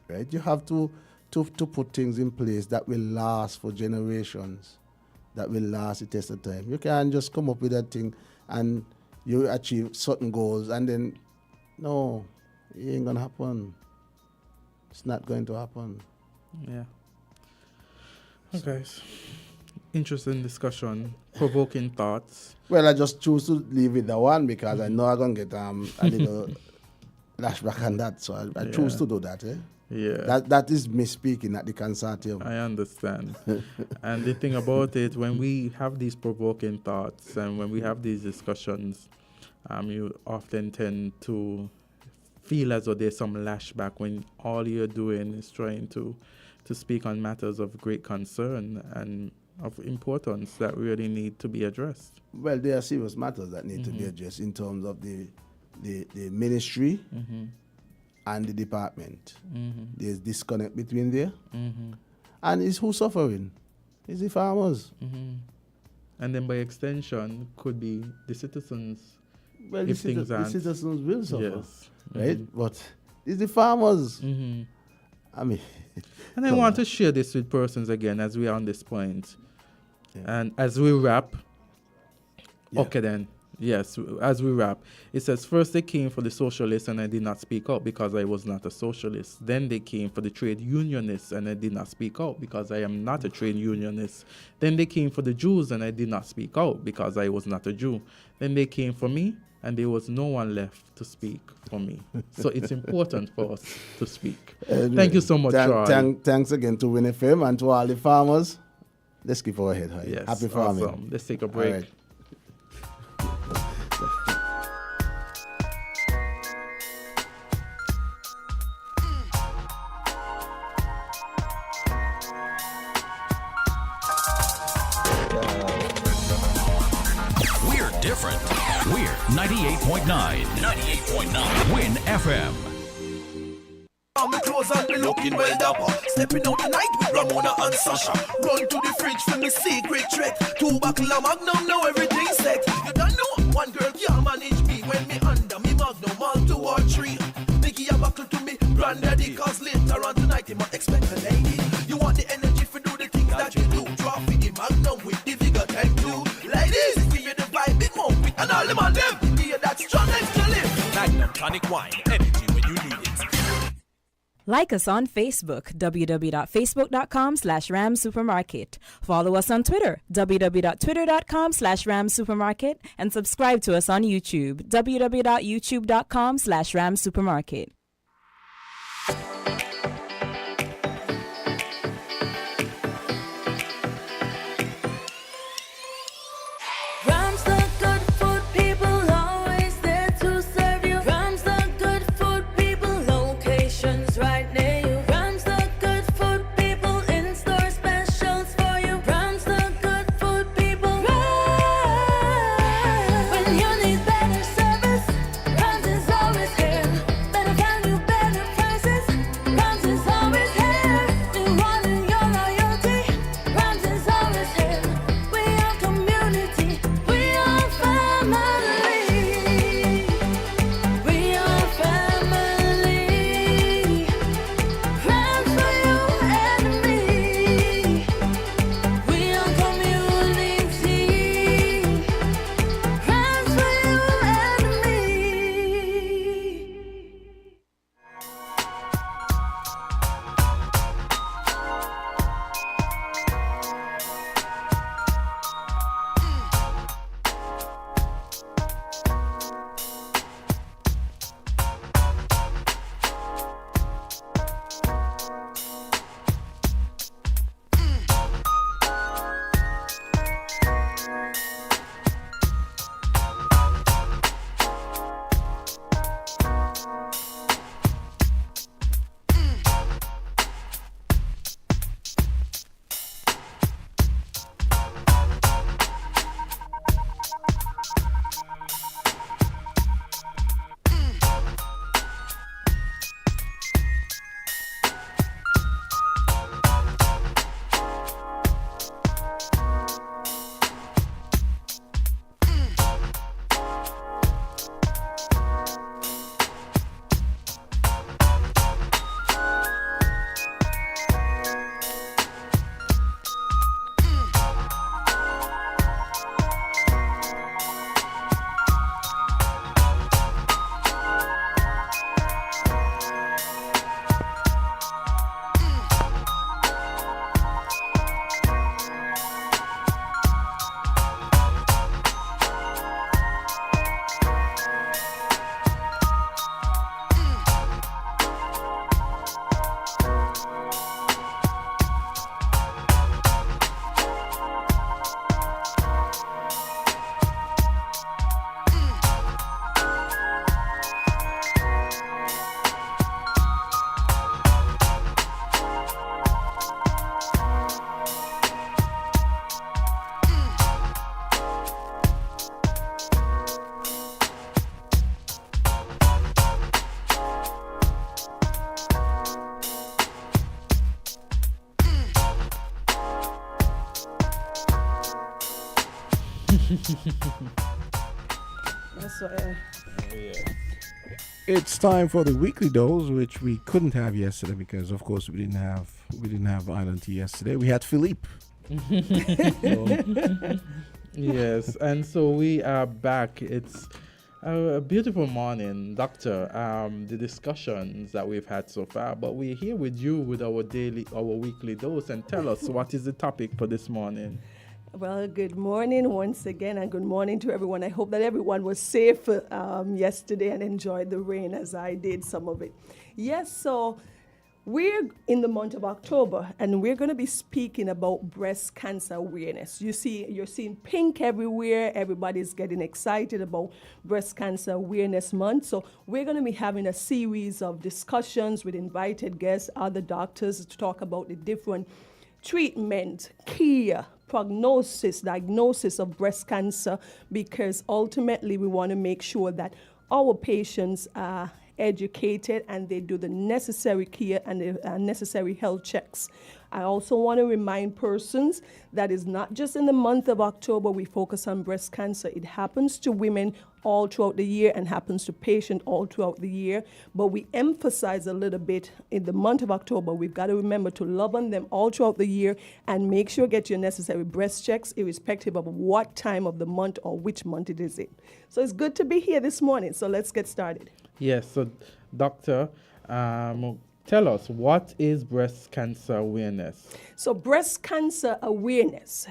Right? You have to put things in place that will last for generations, that will last the test of time. You can't just come up with that thing and you achieve certain goals and then, no, it ain't gonna happen. It's not going to happen. Yeah. Okay. Interesting discussion, provoking thoughts. Well, I just choose to leave it the one because I know I'm gonna get a little lashback on that, so I choose to do that. Yeah. That is me speaking at the consortium. I understand. And the thing about it, when we have these provoking thoughts and when we have these discussions, you often tend to feel as though there's some lashback when all you're doing is trying to speak on matters of great concern and of importance that really need to be addressed. Well, there are serious matters that need to be addressed in terms of the ministry and the department. There's disconnect between there. And it's who's suffering? It's the farmers. And then by extension could be the citizens. Well, if the citizens will suffer. Yes. Right? But it's the farmers. I mean... And I want to share this with persons again as we are on this point. And as we wrap, okay then, yes, as we wrap, it says, first they came for the socialists and I did not speak out because I was not a socialist. Then they came for the trade unionists and I did not speak out because I am not a trade unionist. Then they came for the Jews and I did not speak out because I was not a Jew. Then they came for me and there was no one left to speak for me. So it's important for us to speak. Thank you so much, Charlie. Thanks again to Win FM and to all the farmers. Let's keep our head high. Yes, Happy farming. Awesome. Let's take a break. All right. We're different. We're 98.9. 98.9. Win FM. On me clothes and me looking well dapper. Stepping out tonight with Ramona and Sasha. Run to the fridge for me secret trick. 2 buckle of Magnum, now everything's set. You don't know, one girl can't manage me. When me under me Magnum, all 2 or 3. Mickey a buckle to me granddaddy, cause later on tonight he might expect a lady. You want the energy for do the things that you do. Drop in the Magnum with the figure 10 2. Ladies, we hear the vibe, big more quick. And all them on them, hear that strong extra lift. Magnum tonic wine, energy when you need it. Like us on Facebook, www.facebook.com/ramsupermarket. Follow us on Twitter, www.twitter.com/ramsupermarket. And subscribe to us on YouTube, www.youtube.com/ramsupermarket. That's what. It's time for the weekly dose, which we couldn't have yesterday because, of course, we didn't have Island Tea yesterday. We had Philippe. Yes, and so we are back. It's a beautiful morning, Doctor. The discussions that we've had so far, but we're here with you with our weekly dose. And tell us, what is the topic for this morning? Well, good morning once again, and good morning to everyone. I hope that everyone was safe yesterday and enjoyed the rain as I did some of it. Yes, so we're in the month of October, and we're going to be speaking about breast cancer awareness. You're seeing pink everywhere. Everybody's getting excited about Breast Cancer Awareness Month. So we're going to be having a series of discussions with invited guests, other doctors, to talk about the different treatment, care, prognosis, diagnosis of breast cancer, because ultimately we want to make sure that our patients are educated and they do the necessary care and the necessary health checks. I also want to remind persons that it's not just in the month of October we focus on breast cancer. It happens to women all throughout the year and happens to patients all throughout the year. But we emphasize a little bit in the month of October. We've got to remember to love on them all throughout the year and make sure you get your necessary breast checks irrespective of what time of the month or which month it is in. So it's good to be here this morning. So let's get started. Yes, so Doctor, tell us, what is breast cancer awareness? So breast cancer awareness,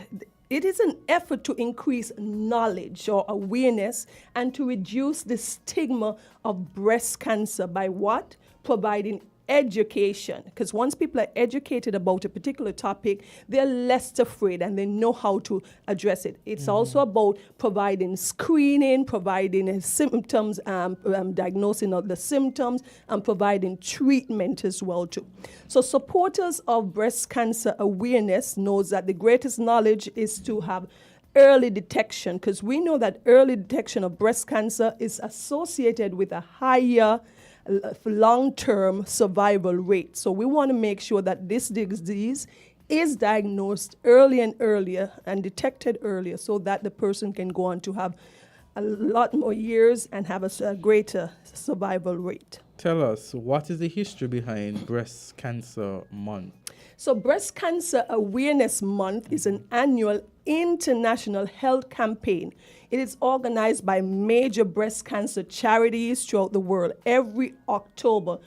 it is an effort to increase knowledge or awareness and to reduce the stigma of breast cancer by what? Providing education. Because once people are educated about a particular topic, they're less afraid and they know how to address it. It's also about providing screening, providing symptoms, diagnosing of the symptoms, and providing treatment as well too. So supporters of breast cancer awareness knows that the greatest knowledge is to have early detection, because we know that early detection of breast cancer is associated with a higher long-term survival rate. So we want to make sure that this disease is diagnosed early and earlier and detected earlier so that the person can go on to have a lot more years and have a greater survival rate. Tell us, what is the history behind Breast Cancer Month? So Breast Cancer Awareness Month is an annual international health campaign. It is organized by major breast cancer charities throughout the world every October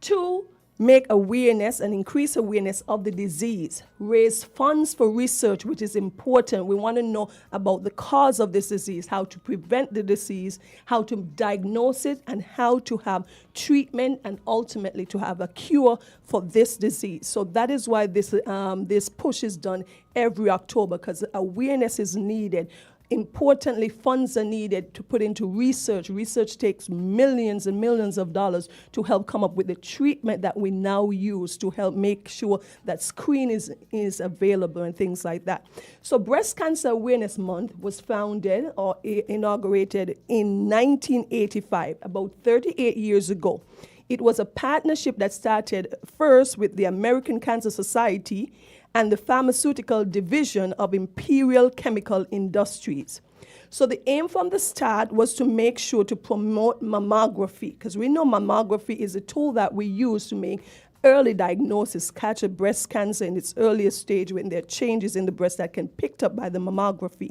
to make awareness and increase awareness of the disease, raise funds for research, which is important. We want to know about the cause of this disease, how to prevent the disease, how to diagnose it, and how to have treatment and ultimately to have a cure for this disease. So that is why this push is done every October, because awareness is needed. Importantly, funds are needed to put into research. Research takes millions and millions of dollars to help come up with the treatment that we now use to help make sure that screening is available and things like that. So Breast Cancer Awareness Month was founded or inaugurated in 1985, about 38 years ago. It was a partnership that started first with the American Cancer Society and the pharmaceutical division of Imperial Chemical Industries. So the aim from the start was to make sure to promote mammography, because we know mammography is a tool that we use to make early diagnosis, catch a breast cancer in its earliest stage when there are changes in the breast that can be picked up by the mammography.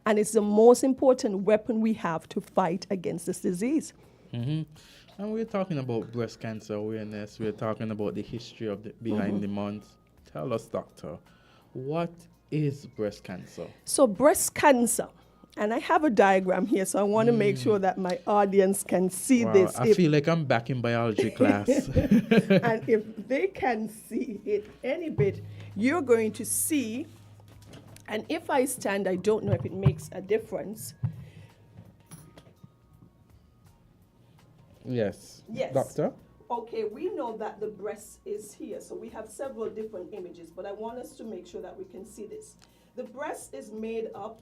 And it's the most important weapon we have to fight against this disease. Mm-hmm. And we're talking about breast cancer awareness. We're talking about the history of behind the month. Tell us, Doctor, what is breast cancer? So breast cancer, and I have a diagram here, so I want to make sure that my audience can see this. I feel like I'm back in biology class. And if they can see it any bit, you're going to see, and if I stand, I don't know if it makes a difference. Yes. Yes. Doctor? Okay, we know that the breast is here, so we have several different images, but I want us to make sure that we can see this. The breast is made up,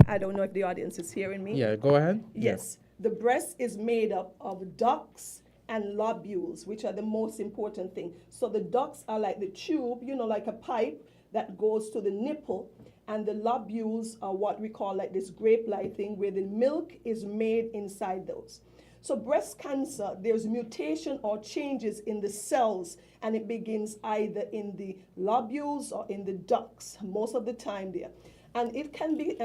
I don't know if the audience is hearing me. Yeah, go ahead. Yes. The breast is made up of ducts and lobules, which are the most important thing. So the ducts are like the tube, like a pipe that goes to the nipple, and the lobules are what we call like this grape-like thing where the milk is made inside those. So breast cancer, there's mutation or changes in the cells, and it begins either in the lobules or in the ducts, most of the time there. And it can be,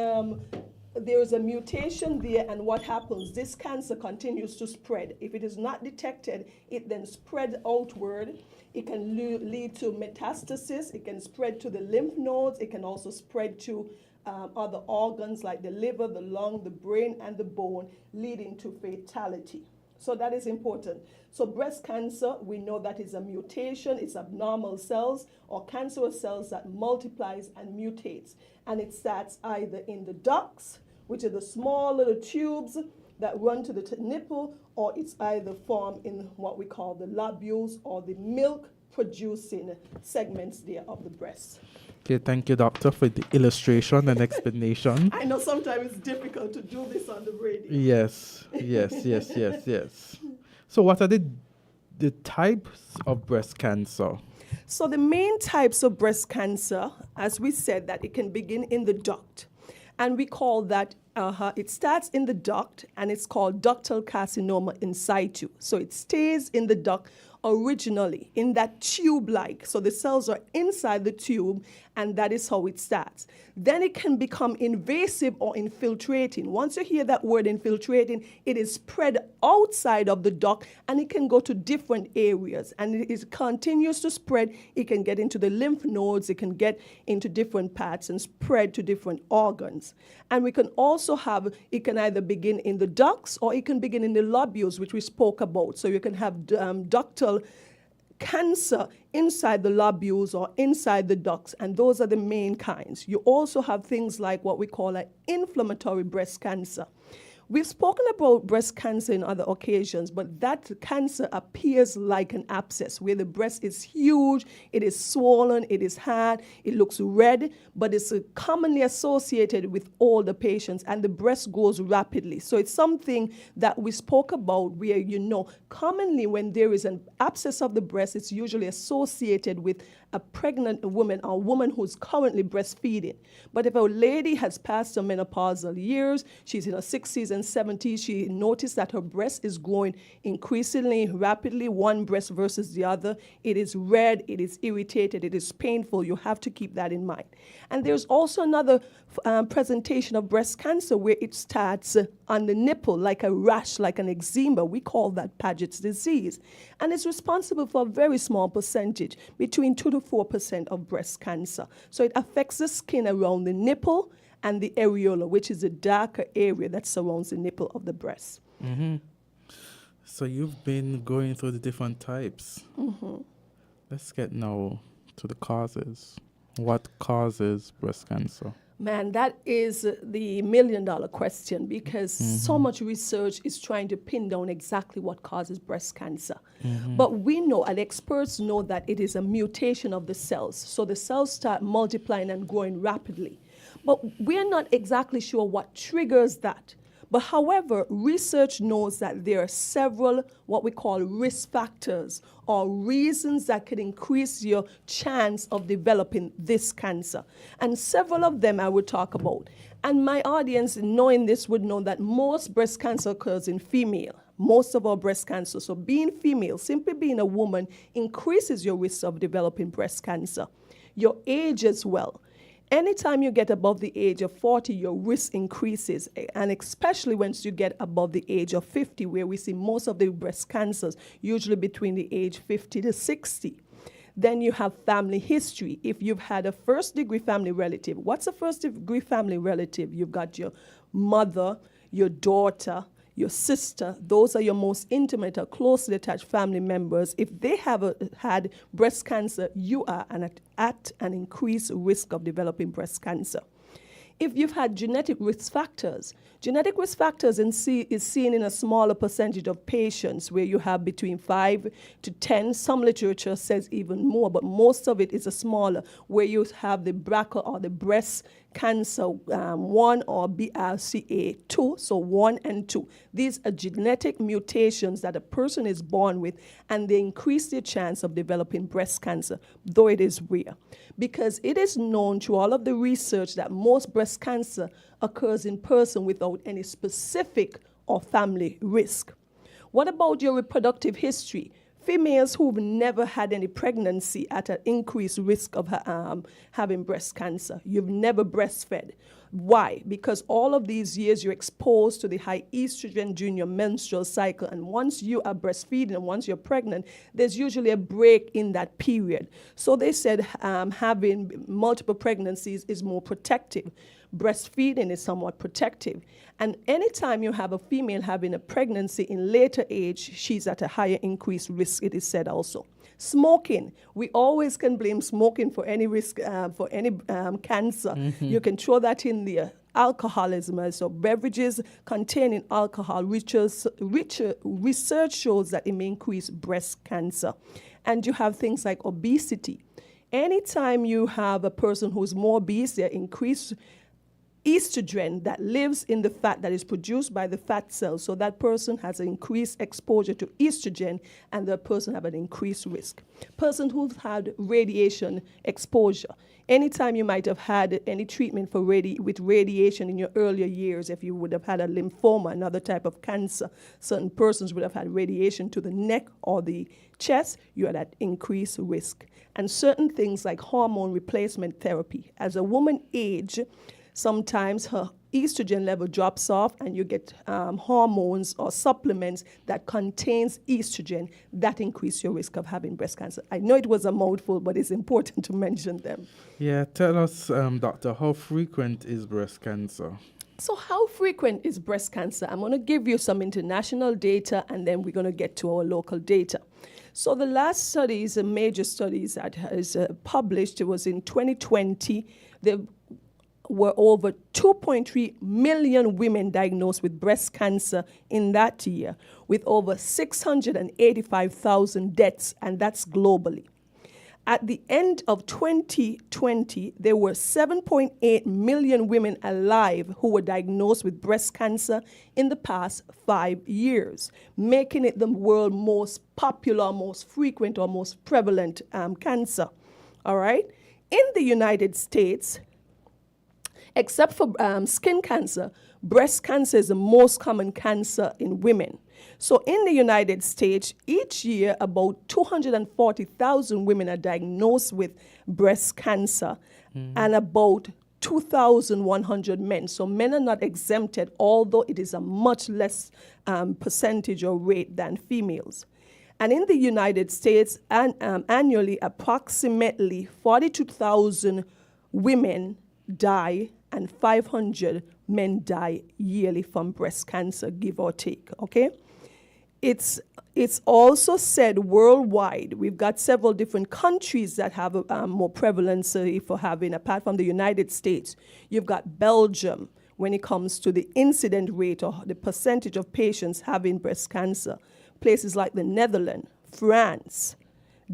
there's a mutation there, and what happens, this cancer continues to spread. If it is not detected, it then spreads outward. It can lead to metastasis. It can spread to the lymph nodes. It can also spread to other organs like the liver, the lung, the brain, and the bone, leading to fatality. So that is important. So breast cancer, we know that is a mutation. It's abnormal cells or cancerous cells that multiplies and mutates. And it starts either in the ducts, which are the small little tubes that run to the nipple, or it's either formed in what we call the lobules or the milk-producing segments there of the breast. Okay, thank you, doctor, for the illustration and explanation. I know sometimes it's difficult to do this on the radio. Yes. So what are the types of breast cancer? So the main types of breast cancer, as we said, that it can begin in the duct. And we call that, it starts in the duct, and it's called ductal carcinoma in situ. So it stays in the duct originally, in that tube-like. So the cells are inside the tube, and that is how it starts. Then it can become invasive or infiltrating. Once you hear that word infiltrating, it is spread outside of the duct, and it can go to different areas. And it continues to spread. It can get into the lymph nodes. It can get into different parts and spread to different organs. And we can also have, it can either begin in the ducts or it can begin in the lobules, which we spoke about. So you can have ductal cancer inside the lobules or inside the ducts, and those are the main kinds. You also have things like what we call an inflammatory breast cancer. We've spoken about breast cancer in other occasions, but that cancer appears like an abscess, where the breast is huge, it is swollen, it is hard, it looks red, but it's commonly associated with older patients, and the breast grows rapidly. So it's something that we spoke about where, commonly when there is an abscess of the breast, it's usually associated with a pregnant woman or a woman who's currently breastfeeding. But if a lady has passed her menopausal years, she's in her 60s and 70s, she noticed that her breast is growing increasingly rapidly, one breast versus the other. It is red, it is irritated, it is painful. You have to keep that in mind. And there's also another presentation of breast cancer where it starts on the nipple like a rash, like an eczema. We call that Paget's disease. And it's responsible for a very small percentage, between 2 to 4% of breast cancer. So it affects the skin around the nipple and the areola, which is a darker area that surrounds the nipple of the breast. Mm-hmm. So you've been going through the different types. Mm-hmm. Let's get now to the causes. What causes breast cancer? Man, that is the million-dollar question, because so much research is trying to pin down exactly what causes breast cancer. But we know, and experts know, that it is a mutation of the cells. So the cells start multiplying and growing rapidly. But we're not exactly sure what triggers that. But however, research knows that there are several what we call risk factors or reasons that could increase your chance of developing this cancer. And several of them I will talk about. And my audience, knowing this, would know that most breast cancer occurs in female. Most of our breast cancer. So being female, simply being a woman, increases your risk of developing breast cancer. Your age as well. Anytime you get above the age of 40, your risk increases, and especially once you get above the age of 50, where we see most of the breast cancers, usually between the age 50 to 60. Then you have family history. If you've had a first-degree family relative, what's a first-degree family relative? You've got your mother, your daughter, your sister. Those are your most intimate or closely attached family members. If they have had breast cancer, you are at an increased risk of developing breast cancer. If you've had genetic risk factors is seen in a smaller percentage of patients, where you have between 5 to 10. Some literature says even more, but most of it is a smaller, where you have the BRCA or the breast cancer 1 or BRCA2, so 1 and 2. These are genetic mutations that a person is born with, and they increase their chance of developing breast cancer, though it is rare. Because it is known through all of the research that most breast cancer occurs in person without any specific or family risk. What about your reproductive history? Females who've never had any pregnancy at an increased risk of having breast cancer. You've never breastfed. Why? Because all of these years you're exposed to the high estrogen during your menstrual cycle, and once you are breastfeeding and once you're pregnant, there's usually a break in that period. So they said having multiple pregnancies is more protective. Breastfeeding is somewhat protective. And anytime you have a female having a pregnancy in later age, she's at a higher increased risk, it is said also. Smoking. We always can blame smoking for any risk, for any cancer. You can throw that in there. Alcoholism, so beverages containing alcohol, research shows that it may increase breast cancer. And you have things like obesity. Anytime you have a person who's more obese, they're increased estrogen that lives in the fat that is produced by the fat cells. So that person has an increased exposure to estrogen, and the person have an increased risk. Person who's had radiation exposure. Anytime you might have had any treatment for with radiation in your earlier years, if you would have had a lymphoma, another type of cancer, certain persons would have had radiation to the neck or the chest, you're at increased risk. And certain things like hormone replacement therapy. As a woman ages, sometimes her estrogen level drops off and you get hormones or supplements that contains estrogen that increase your risk of having breast cancer. I know it was a mouthful, but it's important to mention them. Yeah, tell us, doctor, how frequent is breast cancer? So how frequent is breast cancer? I'm going to give you some international data, and then we're going to get to our local data. So the last studies, major studies that is published, it was in 2020. There were over 2.3 million women diagnosed with breast cancer in that year, with over 685,000 deaths, and that's globally. At the end of 2020, there were 7.8 million women alive who were diagnosed with breast cancer in the past 5 years, making it the world's most popular, most frequent, or most prevalent cancer. All right? In the United States, except for skin cancer, breast cancer is the most common cancer in women. So in the United States, each year, about 240,000 women are diagnosed with breast cancer, and about 2,100 men. So men are not exempted, although it is a much less percentage or rate than females. And in the United States, annually, approximately 42,000 women die and 500 men die yearly from breast cancer, give or take, okay? It's also said worldwide, we've got several different countries that have a more prevalence for having, apart from the United States. You've got Belgium when it comes to the incident rate or the percentage of patients having breast cancer. Places like the Netherlands, France,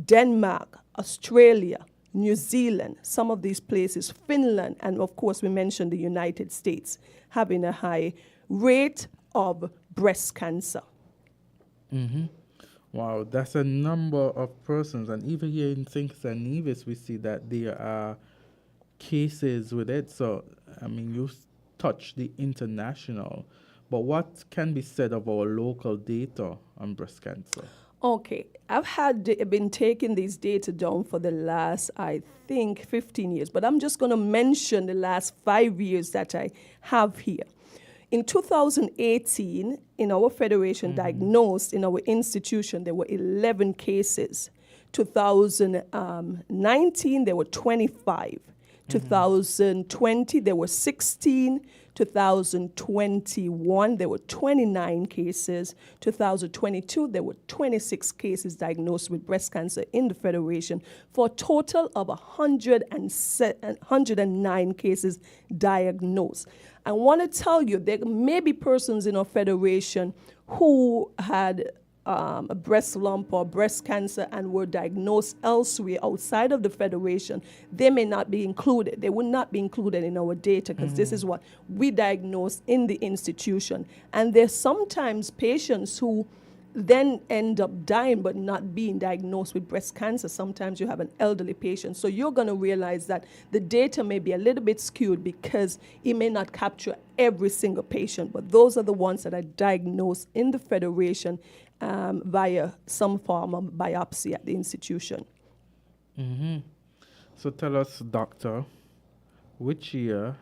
Denmark, Australia, New Zealand, some of these places, Finland, and of course we mentioned the United States, having a high rate of breast cancer. Wow, that's a number of persons. And even here in St. Nevis, we see that there are cases with it. So, I mean, you touch the international, but what can be said of our local data on breast cancer? Okay, I've been taking these data down for the last, I think, 15 years, but I'm just going to mention the last 5 years that I have here. In 2018, in our federation diagnosed in our institution, there were 11 cases. 2019, there were 25. 2020, there were 16. 2021, there were 29 cases. 2022, there were 26 cases diagnosed with breast cancer in the Federation, for a total of 109 cases diagnosed. I want to tell you, there may be persons in our Federation who had a breast lump or breast cancer and were diagnosed elsewhere outside of the Federation, they may not be included. They would not be included in our data because this is what we diagnose in the institution. And there's sometimes patients who then end up dying but not being diagnosed with breast cancer. Sometimes you have an elderly patient. So you're going to realize that the data may be a little bit skewed because it may not capture every single patient, but those are the ones that are diagnosed in the Federation via some form of biopsy at the institution. So tell us, doctor, which year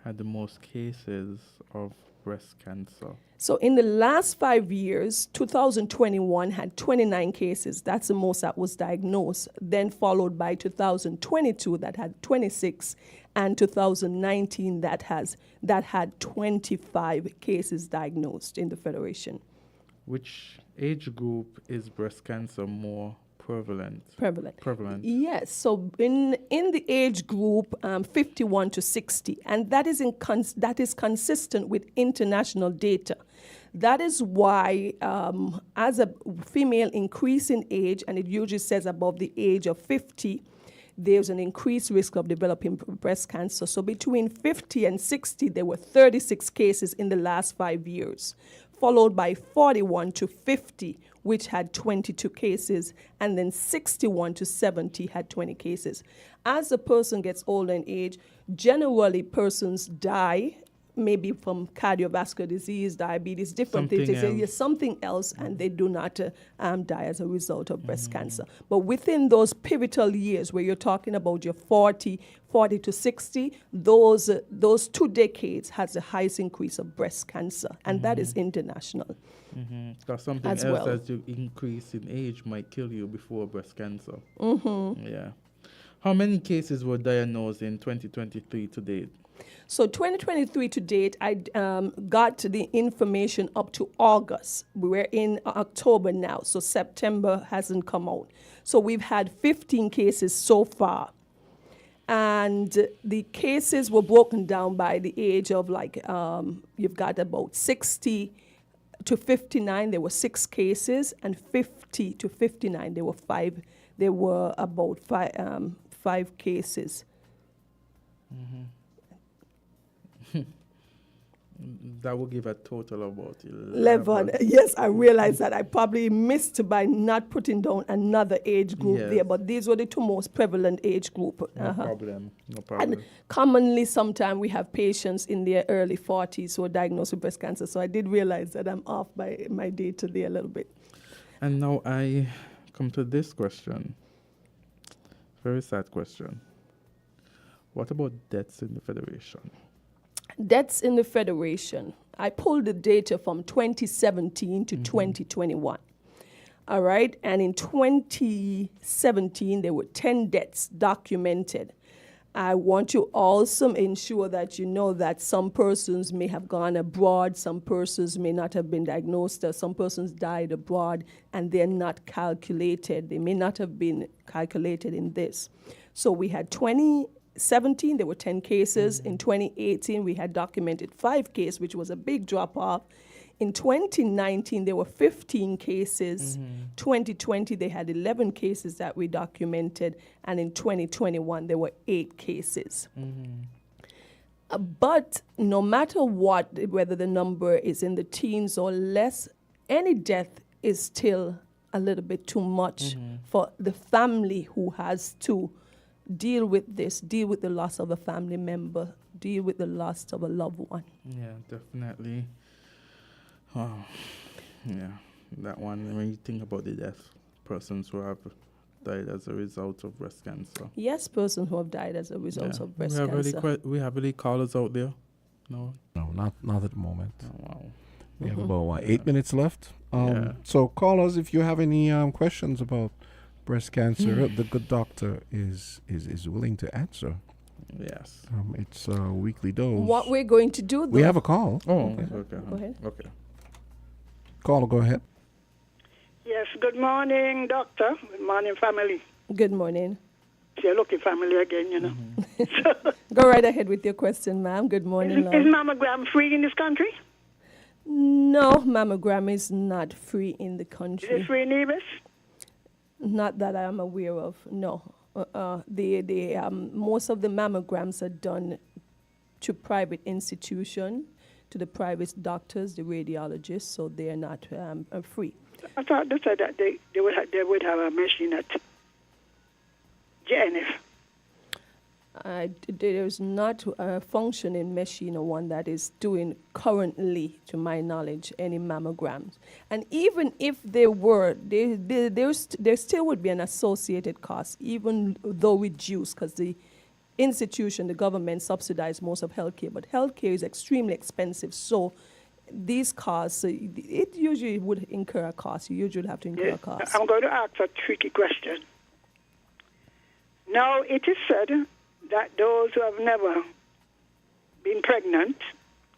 had the most cases of breast cancer? So in the last 5 years, 2021 had 29 cases. That's the most that was diagnosed. Then followed by 2022 that had 26, and 2019 that had 25 cases diagnosed in the Federation. Which age group is breast cancer more prevalent? Prevalent. Yes. So in the age group 51 to 60, and that is consistent with international data. That is why, as a female increase in age, and it usually says above the age of 50, there's an increased risk of developing breast cancer. So between 50 and 60, there were 36 cases in the last 5 years, followed by 41 to 50, which had 22 cases, and then 61 to 70 had 20 cases. As a person gets older in age, generally persons die, maybe from cardiovascular disease, diabetes, different things. They say yes, something else, and they do not die as a result of breast cancer. But within those pivotal years where you're talking about your 40 to 60, those 2 decades has the highest increase of breast cancer, and that is international. Because something else as you increase in age might kill you before breast cancer. Yeah. How many cases were diagnosed in 2023 to date? So 2023 to date, I got the information up to August. We're in October now, so September hasn't come out. So we've had 15 cases so far. And the cases were broken down by the age of you've got about 60 to 59, there were 6 cases, and 50 to 59, there were about 5 cases. That will give a total of about 11. Yes, I realized that I probably missed by not putting down another age group there, but these were the 2 most prevalent age group. No problem. And commonly, sometimes we have patients in their early 40s who are diagnosed with breast cancer, so I did realize that I'm off by my data there a little bit. And now I come to this question. Very sad question. What about deaths in the Federation? Deaths in the Federation. I pulled the data from 2017 to 2021. All right. And in 2017, there were 10 deaths documented. I want to also ensure that you know that some persons may have gone abroad, some persons may not have been diagnosed, or some persons died abroad, and they're not calculated. They may not have been calculated in this. So we had 2017, there were 10 cases. In 2018, we had documented 5 cases, which was a big drop-off. In 2019, there were 15 cases. 2020, they had 11 cases that we documented. And in 2021, there were 8 cases. But no matter what, whether the number is in the teens or less, any death is still a little bit too much for the family who has to deal with this, deal with the loss of a family member, deal with the loss of a loved one. Yeah, definitely. Oh, yeah, that one, when you think about the death, persons who have died as a result of breast cancer. Yes, persons who have died as a result of breast cancer. We have any callers out there? No? No, not at the moment. Oh, wow. We have about, 8 minutes left? So callers, if you have any questions about breast cancer, the good doctor is willing to answer. Yes. It's a weekly dose. What we're going to do, though. We have a call. Oh, okay. Go ahead. Okay. Caller, go ahead. Yes, good morning, doctor. Good morning, family. Good morning. You're lucky family again, you know. Go right ahead with your question, ma'am. Good morning, Is mammogram free in this country? No, mammogram is not free in the country. Is it free in Nevis? Not that I am aware of, no. Most of the mammograms are done to private institution, to the private doctors, the radiologists, so they are not free. I thought they said that they would have a machine at JNF. There's not a functioning machine or one that is doing currently, to my knowledge, any mammograms. And even if there were, there still would be an associated cost, even though reduced, because the institution, the government subsidizes most of healthcare, but healthcare is extremely expensive. So these costs, it usually would incur a cost. You usually have to incur a cost. I'm going to ask a tricky question. Now, it is said that those who have never been pregnant,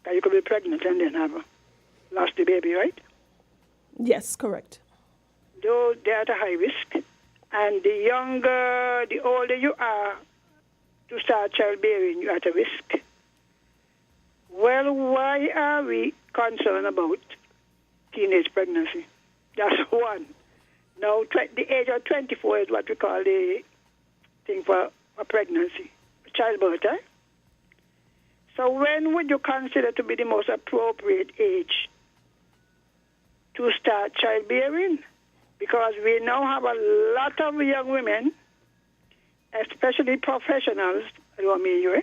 that you could be pregnant and then have lost the baby, right? Yes, correct. Though they're at a high risk, and the older you are to start childbearing, you're at a risk. Well, why are we concerned about teenage pregnancy? That's one. Now, the age of 24 is what we call the thing for a pregnancy, childbirth, eh? So when would you consider to be the most appropriate age to start childbearing? Because we now have a lot of young women, especially professionals, I don't mean you,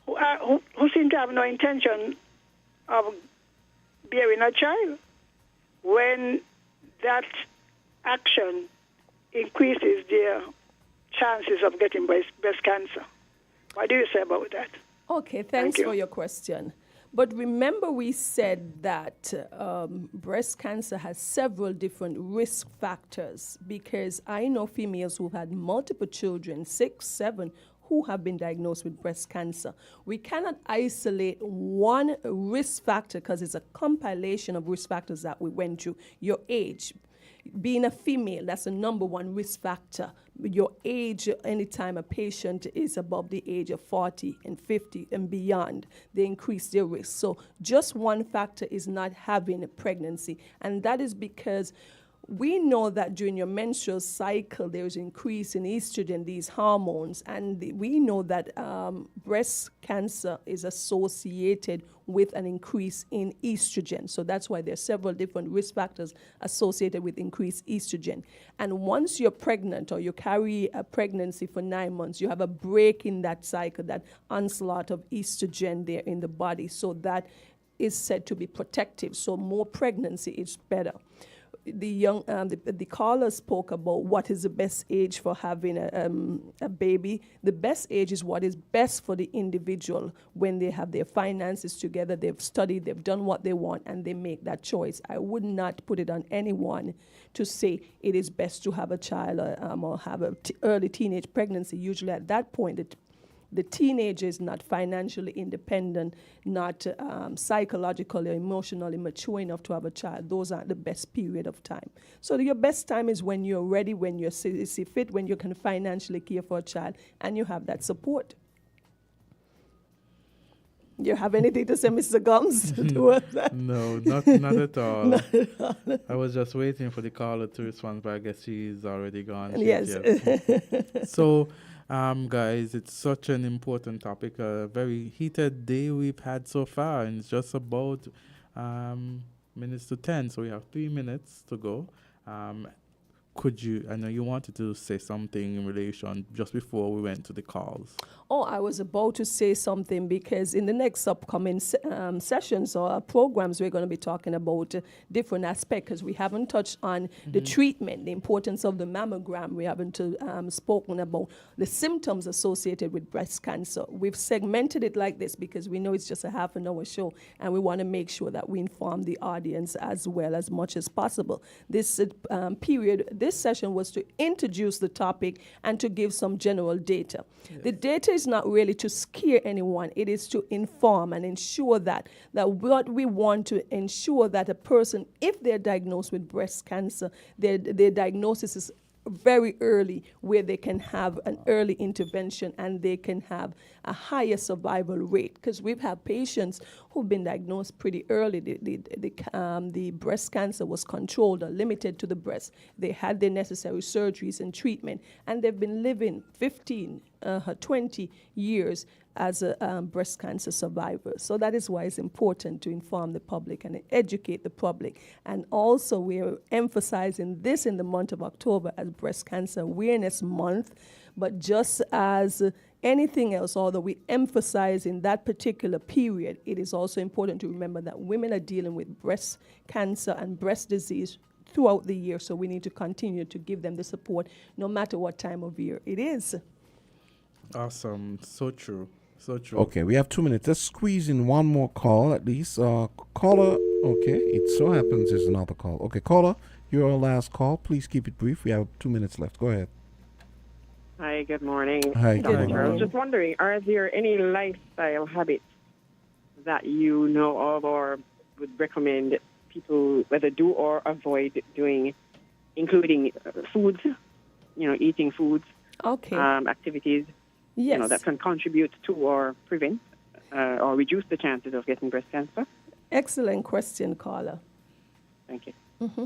who seem to have no intention of bearing a child. When that action increases their chances of getting breast cancer. What do you say about that? Okay, thanks for your question. But remember we said that breast cancer has several different risk factors, because I know females who've had multiple children, 6, 7, who have been diagnosed with breast cancer. We cannot isolate one risk factor because it's a compilation of risk factors that we went through. Your age, being a female, that's the number one risk factor. Your age, anytime a patient is above the age of 40 and 50 and beyond, they increase their risk. So just one factor is not having a pregnancy. And that is because we know that during your menstrual cycle, there's an increase in estrogen, these hormones, and we know that breast cancer is associated with an increase in estrogen. So that's why there are several different risk factors associated with increased estrogen. And once you're pregnant or you carry a pregnancy for 9 months, you have a break in that cycle, that onslaught of estrogen there in the body. So that is said to be protective. So more pregnancy is better. The caller spoke about what is the best age for having a baby. The best age is what is best for the individual when they have their finances together, they've studied, they've done what they want, and they make that choice. I would not put it on anyone to say it is best to have a child or have an early teenage pregnancy. Usually at that point, the teenager is not financially independent, not psychologically or emotionally mature enough to have a child. Those aren't the best period of time. So your best time is when you're ready, when you're fit, when you can financially care for a child, and you have that support. You have anything to say, Mr. Gumbs? No, not at all. Not at all. I was just waiting for the caller to respond, but I guess she's already gone. Yes. So, guys, it's such an important topic, a very heated day we've had so far, and it's just about minutes to 10, so we have 3 minutes to go. I know you wanted to say something in relation just before we went to the calls. Oh, I was about to say something because in the next upcoming sessions or programs, we're going to be talking about different aspects, because we haven't touched on the treatment, the importance of the mammogram. We haven't spoken about the symptoms associated with breast cancer. We've segmented it like this because we know it's just a half an hour show, and we want to make sure that we inform the audience as well as much as possible. This this session was to introduce the topic and to give some general data. Yes. The data is not really to scare anyone. It is to inform and ensure that what we want to ensure that a person, if they're diagnosed with breast cancer, their diagnosis is very early, where they can have an early intervention and they can have a higher survival rate. Because we've had patients who've been diagnosed pretty early. The breast cancer was controlled or limited to the breast. They had their necessary surgeries and treatment, and they've been living 15, 20 years as a breast cancer survivor. So that is why it's important to inform the public and educate the public. And also we're emphasizing this in the month of October as Breast Cancer Awareness Month. But just as anything else, although we emphasize in that particular period, it is also important to remember that women are dealing with breast cancer and breast disease throughout the year. So we need to continue to give them the support no matter what time of year it is. Awesome. So true. So true. Okay, we have 2 minutes. Let's squeeze in one more call at least. Caller, okay, it so happens there's another call. Okay, caller, your last call. Please keep it brief. We have 2 minutes left. Go ahead. Hi, good morning. Hi, good I morning. was just wondering, are there any lifestyle habits that you know of or would recommend people whether do or avoid doing, including foods, eating foods, activities, yes, that can contribute to or prevent or reduce the chances of getting breast cancer? Excellent question, caller. Thank you. Mm-hmm.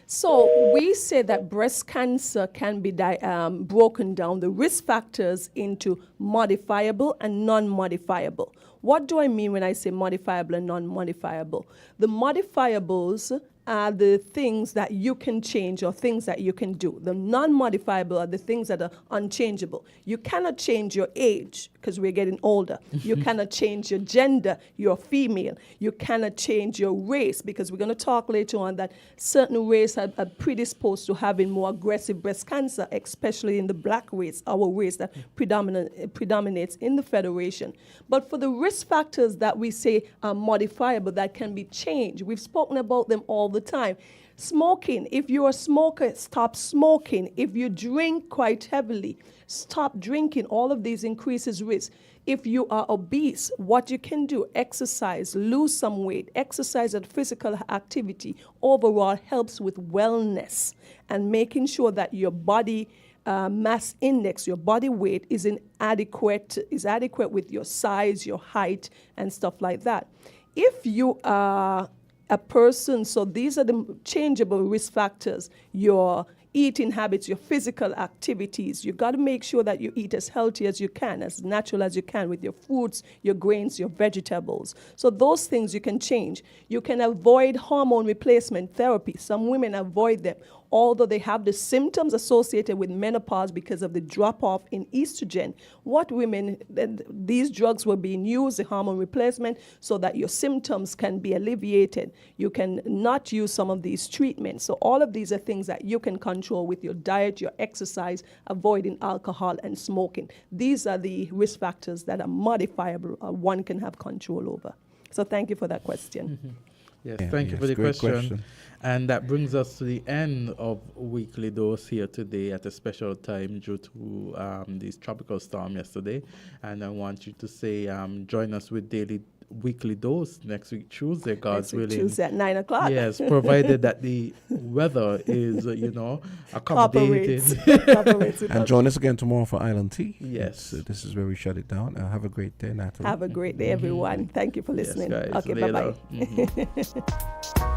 So we say that breast cancer can be broken down, the risk factors, into modifiable and non-modifiable. What do I mean when I say modifiable and non-modifiable? The modifiables are the things that you can change or things that you can do. The non-modifiable are the things that are unchangeable. You cannot change your age because we're getting older. You cannot change your gender, you're female. You cannot change your race because we're going to talk later on that certain race are predisposed to having more aggressive breast cancer, especially in the black race, our race that predominates in the Federation. But for the risk factors that we say are modifiable, that can be changed, we've spoken about them all the time. Smoking, if you're a smoker, stop smoking. If you drink quite heavily, stop drinking. All of these increases risk. If you are obese, what you can do, exercise, lose some weight. Exercise and physical activity overall helps with wellness and making sure that your body mass index, your body weight is adequate with your size, your height, and stuff like that. If you are a person, so these are the changeable risk factors, your eating habits, your physical activities. You got to make sure that you eat as healthy as you can, as natural as you can with your fruits, your grains, your vegetables. So those things you can change. You can avoid hormone replacement therapy. Some women avoid them, although they have the symptoms associated with menopause because of the drop-off in estrogen. These drugs were being used, the hormone replacement, so that your symptoms can be alleviated. You can not use some of these treatments. So all of these are things that you can control with your diet, your exercise, avoiding alcohol and smoking. These are the risk factors that are modifiable, one can have control over. So thank you for that question. Mm-hmm. Yes, thank you for the question. And that brings us to the end of Weekly Dose here today at a special time due to this tropical storm yesterday. And I want you to say, join us with Weekly Dose next week, Tuesday, God's willing. Tuesday at 9 o'clock. Yes, provided that the weather is, accommodated. And join us again tomorrow for Island Tea. Yes. This is where we shut it down. Have a great day, Natalie. Have a great day, everyone. Thank you for listening. Yes, guys. Okay, Later. bye-bye.